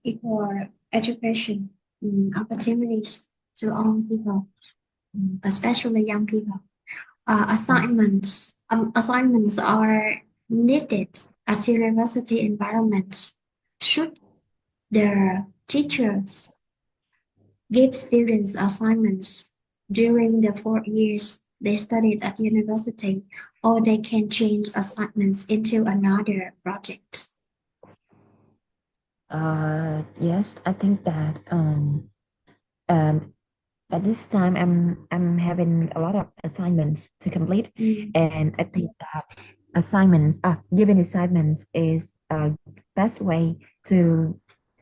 equal education opportunities to all people, especially young people. Assignments are needed at university environments. Should the teachers give students assignments during the 4 years they studied at university, or they can change assignments into another project? Yes, I think that um, at this time I'm having a lot of assignments to complete, Mm, and I think that given assignments is a best way to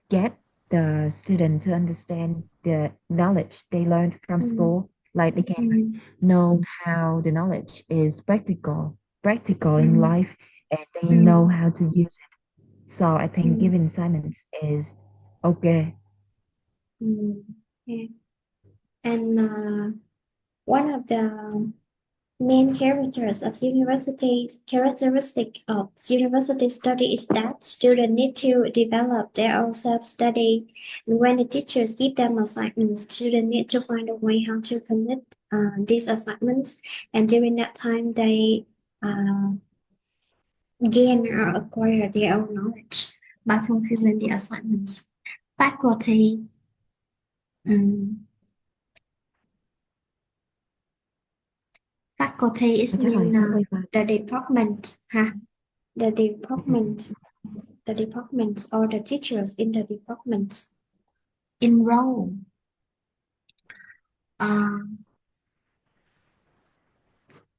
get the student to understand the knowledge they learned from mm, school. Like they can mm, know how the knowledge is practical in mm, life, and they know mm, how to use it. So I think mm, giving assignments is okay. mm. Yeah. And one of the main characteristic of university study is that students need to develop their own self-study. And when the teachers give them assignments, students need to find a way how to commit these assignments. And during that time, they uh, gain or acquire their own knowledge by fulfilling the assignments. Faculty, um, faculty is Chắc rồi mean không quay qua. the department, ha? The Ừ, ừ, ừ. departments or the teachers in the departments enroll. Um,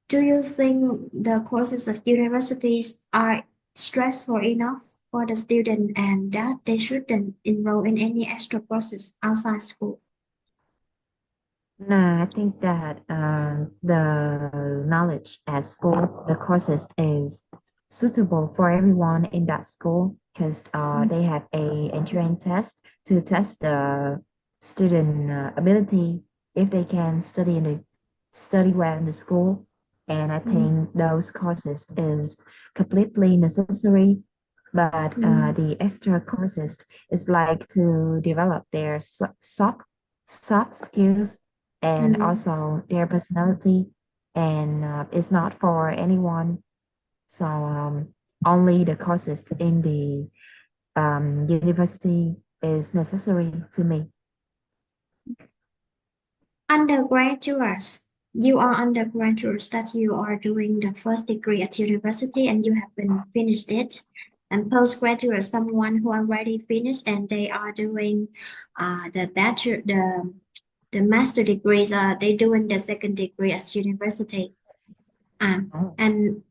do you think the courses at universities are stressful enough for the student and that they shouldn't enroll in any extra courses outside school? No, I think that the knowledge at school, the courses is suitable for everyone in that school because Mm, they have a entrance test to test the student ability if they can study well in the school. And I mm, think those courses is completely necessary. But mm, the extra courses is like to develop their soft skills and mm, also their personality, and it's not for anyone. So only the courses in the university is necessary to me. undergraduates. You are undergraduates that you are doing the first degree at university and you have been finished it. And postgraduate, someone who already finished and they are doing the bachelor, the master degrees. They doing the second degree at university. Um, Oh, and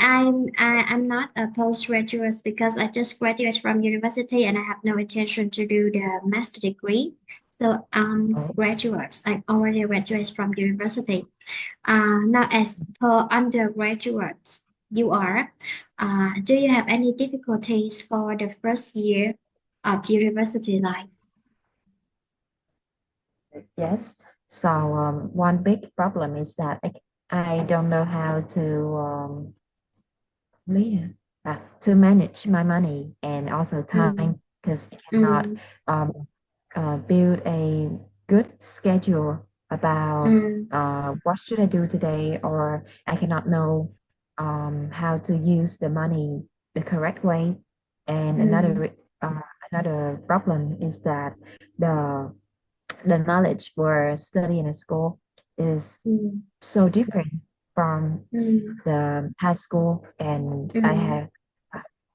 I'm not a postgraduate because I just graduated from university and I have no intention to do the master degree. So oh. graduates, I already graduated from university. Now as for undergraduates, you are, do you have any difficulties for the first year of university life? Yes. So one big problem is that I don't know how to yeah, to manage my money and also Mm, time because I cannot mm, um, build a good schedule about mm, what should I do today, or I cannot know how to use the money the correct way. And mm, another problem is that the the knowledge we're studying in school is mm, so different from mm, the high school, and mm,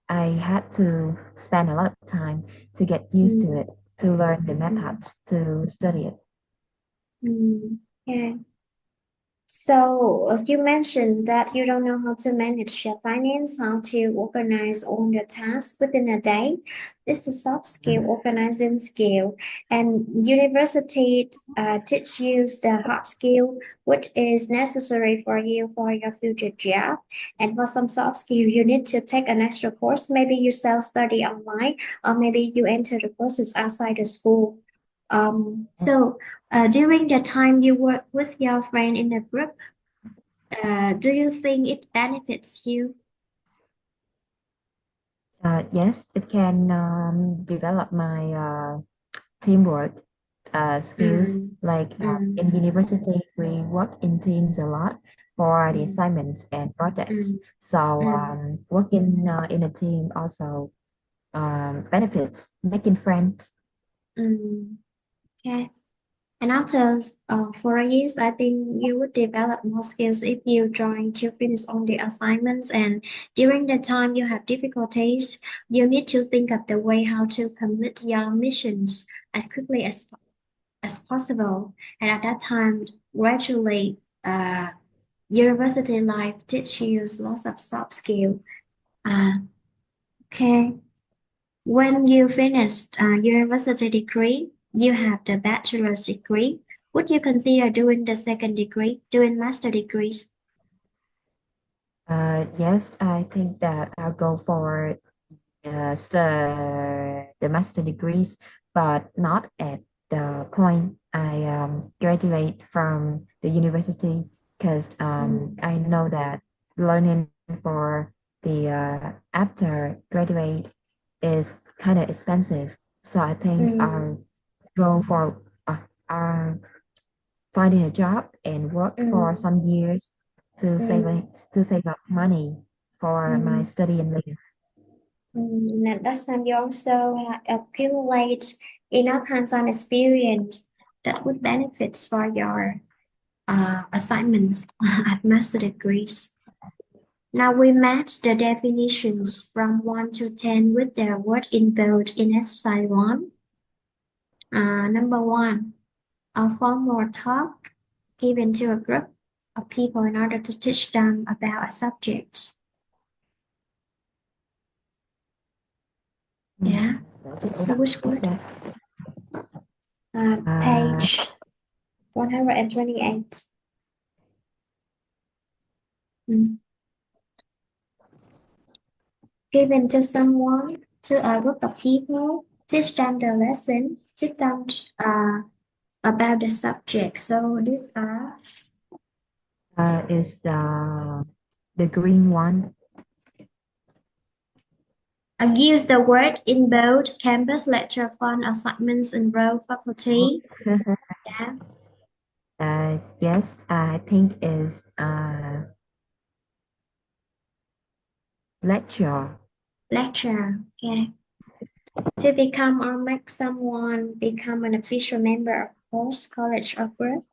I had to spend a lot of time to get used to mm, it, to learn the mm, methods to study it. yeah. So, you mentioned that you don't know how to manage your finance, how to organize all the tasks within a day. This is a soft skill, Mhm. organizing skill. And university teach you the hard skill, which is necessary for you for your future job. And for some soft skill, you need to take an extra course. Maybe you self-study online, or maybe you enter the courses outside the school. During the time you work with your friend in a group, do you think it benefits you? Yes, it can develop my teamwork skills. Mm, Like mm, in university, we work in teams a lot for the mm, assignments and projects. mm, So mm, working in a team also benefits making friends. mm. Okay. And after 4 years, I think you would develop more skills if you trying to finish all the assignments. And during the time you have difficulties, you need to think of the way how to complete your missions as quickly as possible. And at that time, gradually, university life teaches you lots of soft skill. Uh, okay. When you finished university degree, you have the bachelor's degree. Would you consider doing the second degree, doing master degrees? Yes, I think that I'll go for the master degrees, but not at the point I graduate from the university, because Mm, I know that learning for the after graduate is kind of expensive. So I think mm, I'll go for finding a job and work for mm, some years mm, to save up money for my mm, study and later. And at that time, you also accumulate enough hands-on experience that would benefit for your assignments at master degrees. Now we match the definitions from 1 to 10 with the word in bold in exercise 1. Number 1, a formal talk given to a group of people in order to teach them about a subject. Mm. Yeah. So which word? Okay. Uh, Page. 128. Mm. Given to someone, to a group of people, teach them the lesson, teach them about the subject. So these are Is the green one? use the word in bold, campus, lecture, fund, assignments, and role, Oh. faculty. Yeah, Yes, I think is lecture. lecture. Okay. To become or make someone become an official member of course, college, or group.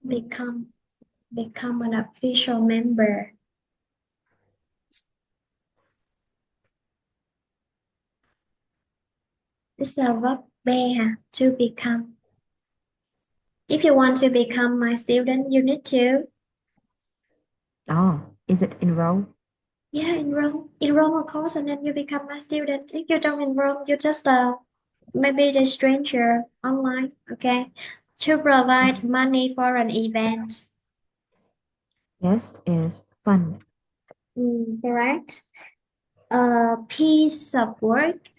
Become become an official member. It's a verb bear to become. If you want to become my student, you need to Oh, is it enroll? yeah enroll a course and then you become my student. If you don't enroll, you just maybe the stranger online. Okay, to provide money for an event. Yes, is fun. Correct. A piece of work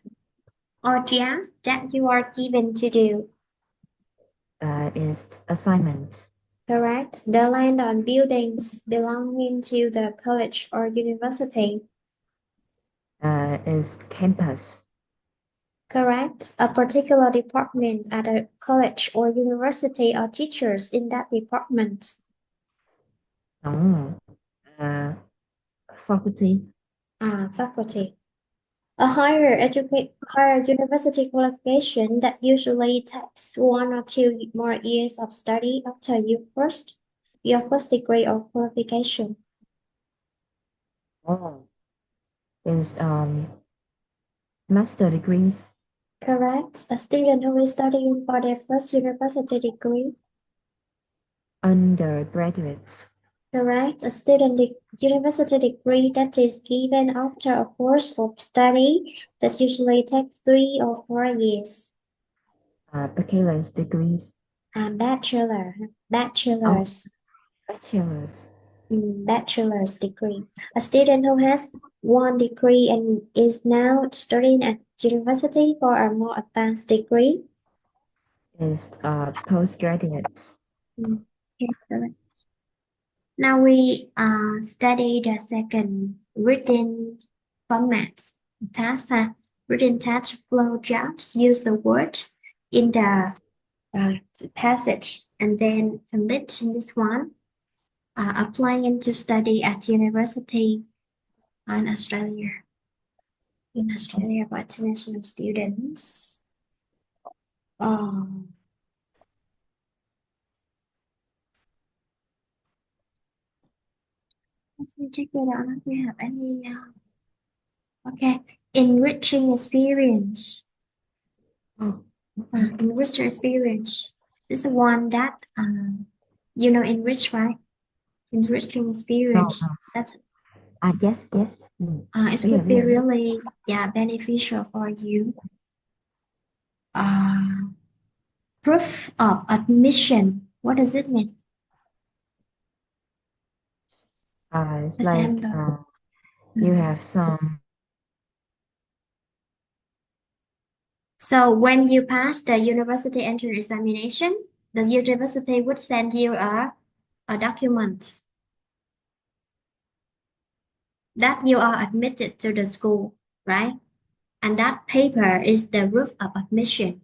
or task that you are given to do. Is assignment. Correct. The land on buildings belonging to the college or university. Is campus. Correct. A particular department at a college or university or teachers in that department. Oh, uh, faculty. Faculty. A higher university qualification that usually takes 1 or 2 more years of study after your first degree or qualification. Oh, is master degrees. Correct. A student who is studying for their first university degree. Undergraduates. Correct. A university degree that is given after a course of study that usually takes 3 or 4 years. Bachelor's degrees. And Oh, bachelor's, bachelor's. bachelor's degree. A student who has one degree and is now studying at university for a more advanced degree. Is postgraduates. Okay, correct. Now we study the second written formats. Task written task flow charts use the word in the uh, passage and then submit in this one. Applying to study at university in Australia. In Australia for international students. Um, let me check whether or not we have any. Okay, enriching experience. Oh, Enriched experience. This is one that enrich, right? Enriching no, experience no. that Yes, yes. Mm. it Bây giờ, would bây be giờ. really beneficial for you. Uh, proof of admission. What does it mean? It's like Example. you Mm. have some. So when you pass the university entrance examination, the university would send you a document that you are admitted to the school, right? And that paper is the proof of admission.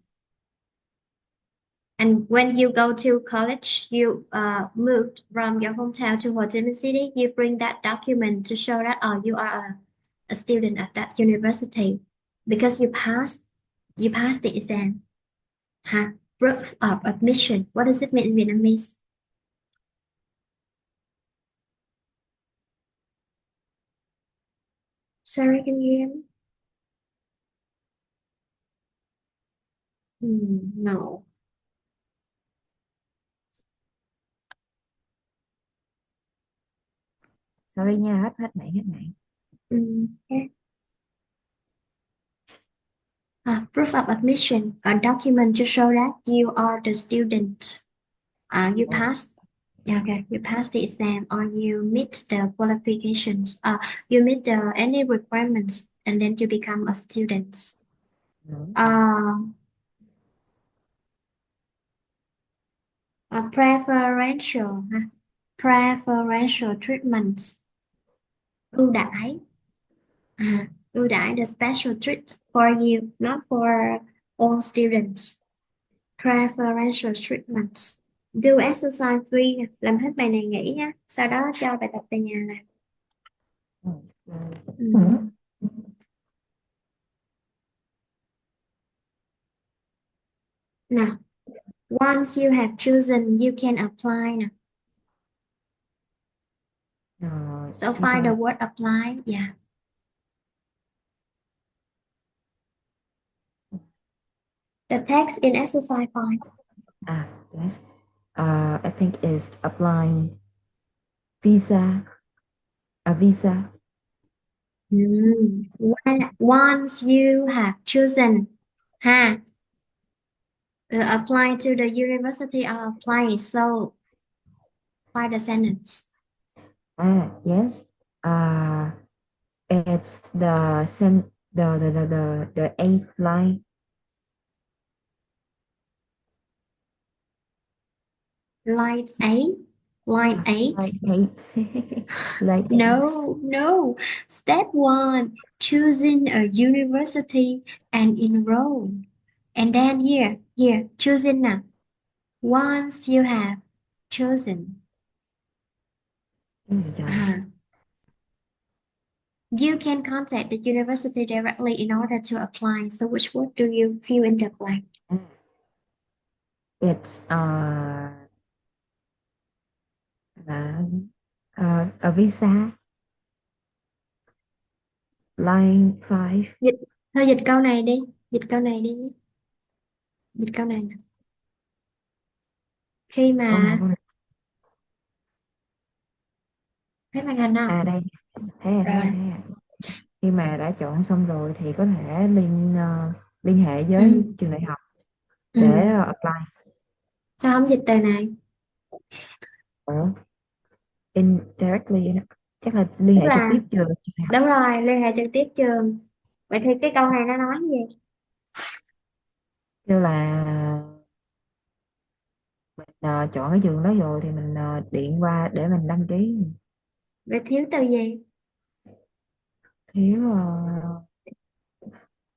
And when you go to college, you moved from your hometown to Ho Chi Minh City, you bring that document to show that you are a student at that university because you passed the exam. Huh? Proof of admission. What does it mean in Vietnamese? Sorry, can you hear me? No. Sorry nha, hết hết mạng hết mạng. Okay. Proof of admission, a document to show that you are the student. You Oh, passed. Yeah, okay, you passed the exam or you meet the qualifications. You meet the any requirements, and then you become a student. no. Uh, a preferential, preferential treatments, ưu đãi. Ưu đãi, the special treat for you, not for all students. Preferential treatments. Do exercise 3 nè, làm hết bài này nghỉ nhá, sau đó cho bài tập về nhà làm. Ok. Ừ. Nào, once you have chosen, you can apply nè. Rồi, So khi find the ta word apply. Yeah. The text in exercise 5. yes. I think is applying visa, a visa. Once you have chosen, ha, apply to the university or apply. So find the sentence. Yes. Uh, it's the sen the eighth line. Line 8. Line 8. Line eight. Line eight. No. Step 1, choosing a university and enroll. And then here, choosing now. Once you have chosen, Ôi trời. uh, you can contact the university directly in order to apply. So which word do you fill in the blank? It's là a visa. Line five. Dịch, thôi dịch câu này đi. Dịch câu này đi nhé. Dịch câu này nè. Khi Câu nào mà, câu nào? thấy màn hình không? Đây, Rồi. thấy à. Khi mà đã chọn xong rồi thì có thể liên hệ với Ừ. trường đại học để Ừ. apply. Sao không dịch từ này? Ủa, indirectly chắc là liên Tức hệ trực là, tiếp trường đại học. đúng rồi, liên hệ trực tiếp trường. Vậy thì cái câu này nó nói gì? Kêu là mình chọn cái trường đó rồi thì mình điện qua để mình đăng ký. Vậy thiếu từ gì? Thiếu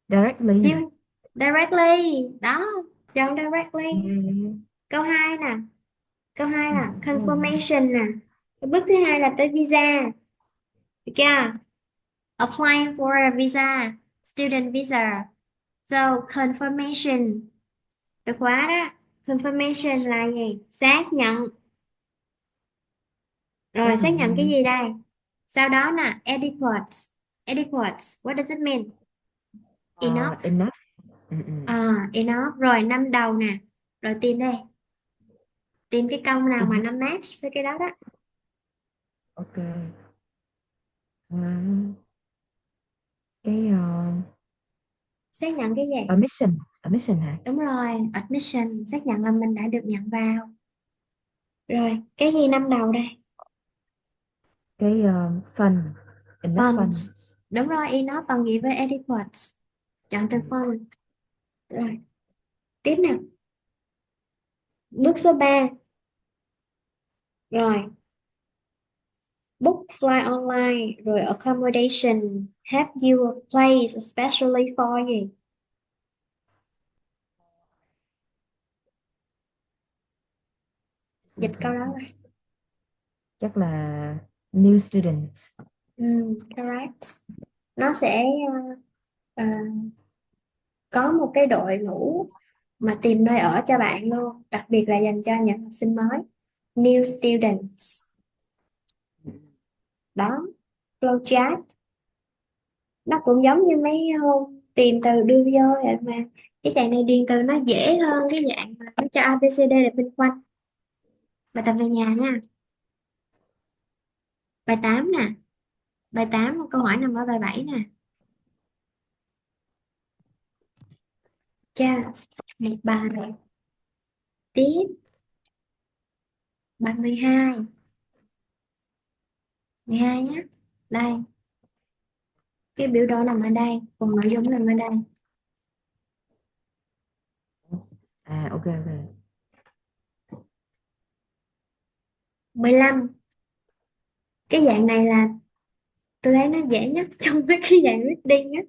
directly. Thiếu directly. Đó, chọn directly. Yeah. Câu 2 nè. Câu 2 Ừ, là đúng rồi. confirmation nè. Cái bước thứ hai là tới visa. Được chưa? Applying for a visa, student visa. So confirmation, từ khóa đó. Confirmation là gì? Xác nhận. Rồi Xác xác nhận cái nhận. gì đây? Sau đó nè, adequate. Adequate, what does it mean? Enough. Enough. Ừ, ừ. Enough. Rồi năm đầu nè. Rồi tìm đây. Tìm cái câu nào mà Enough. nó match với cái đó đó. Ok. Ờ, cái Xác nhận cái gì? admission hả? Đúng rồi, admission, xác nhận là mình đã được nhận vào. Rồi, cái gì năm đầu đây? Cái fund, enough Funds. funds. Đúng rồi, enough bằng nghĩa với adequate. Chọn từ fund. Rồi, tiếp nào. Bước số 3. Rồi, book flight online, rồi accommodation, have you a place especially for gì? Dịch câu đó rồi. Chắc là new students. Correct. Nó sẽ ờ, có một cái đội ngũ mà tìm nơi ở cho bạn luôn, đặc biệt là dành cho những học sinh mới. New students. Đó, flowchart. Nó cũng giống như mấy hôm tìm từ đưa vô vậy mà. Cái dạng này điền từ nó dễ hơn cái dạng mà nó cho ABCD để bên quanh. Bài tập về nhà nha. Bài 8 nè. Bài 8 câu hỏi nằm ở bài 7 nè. Cha, một bài tiếp. Bài 12, 12 nhé. Đây, cái biểu đồ nằm ở đây, còn nội dung nằm ở đây. À, ok ok. 15, cái dạng này là tôi thấy nó dễ nhất trong mấy cái dạng reading á.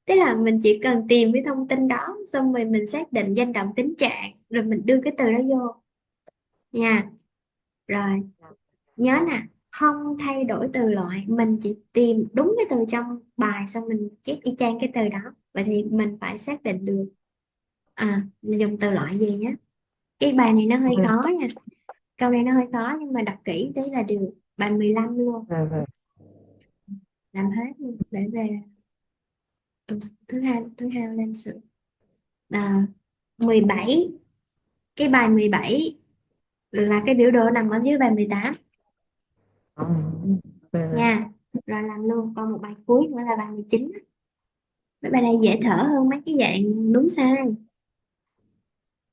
Tức là mình chỉ cần tìm cái thông tin đó, xong rồi mình xác định danh động tính trạng, rồi mình đưa cái từ đó vô nha. Rồi, nhớ nè, không thay đổi từ loại, mình chỉ tìm đúng cái từ trong bài xong mình chép y chang cái từ đó. Vậy thì mình phải xác định được mình dùng từ loại gì nhé. Cái bài này nó hơi Ok khó nha, câu này nó hơi khó nhưng mà đọc kỹ tí là được. Bài 15 luôn, ok ok. làm hết luôn để về tuần thứ hai lên sửa. à, 17, cái bài 17 là cái biểu đồ nằm ở dưới bài 18 Ờ, ok ok. nha. Rồi làm luôn, còn một bài cuối nữa là bài 19 á. Mấy bài này dễ thở hơn mấy cái dạng đúng sai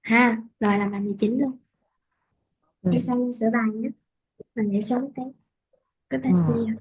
ha. Rồi làm bài 19 luôn, đi Ok. sang sửa bài nhé. Mình để sống cái có Ờ. taxi.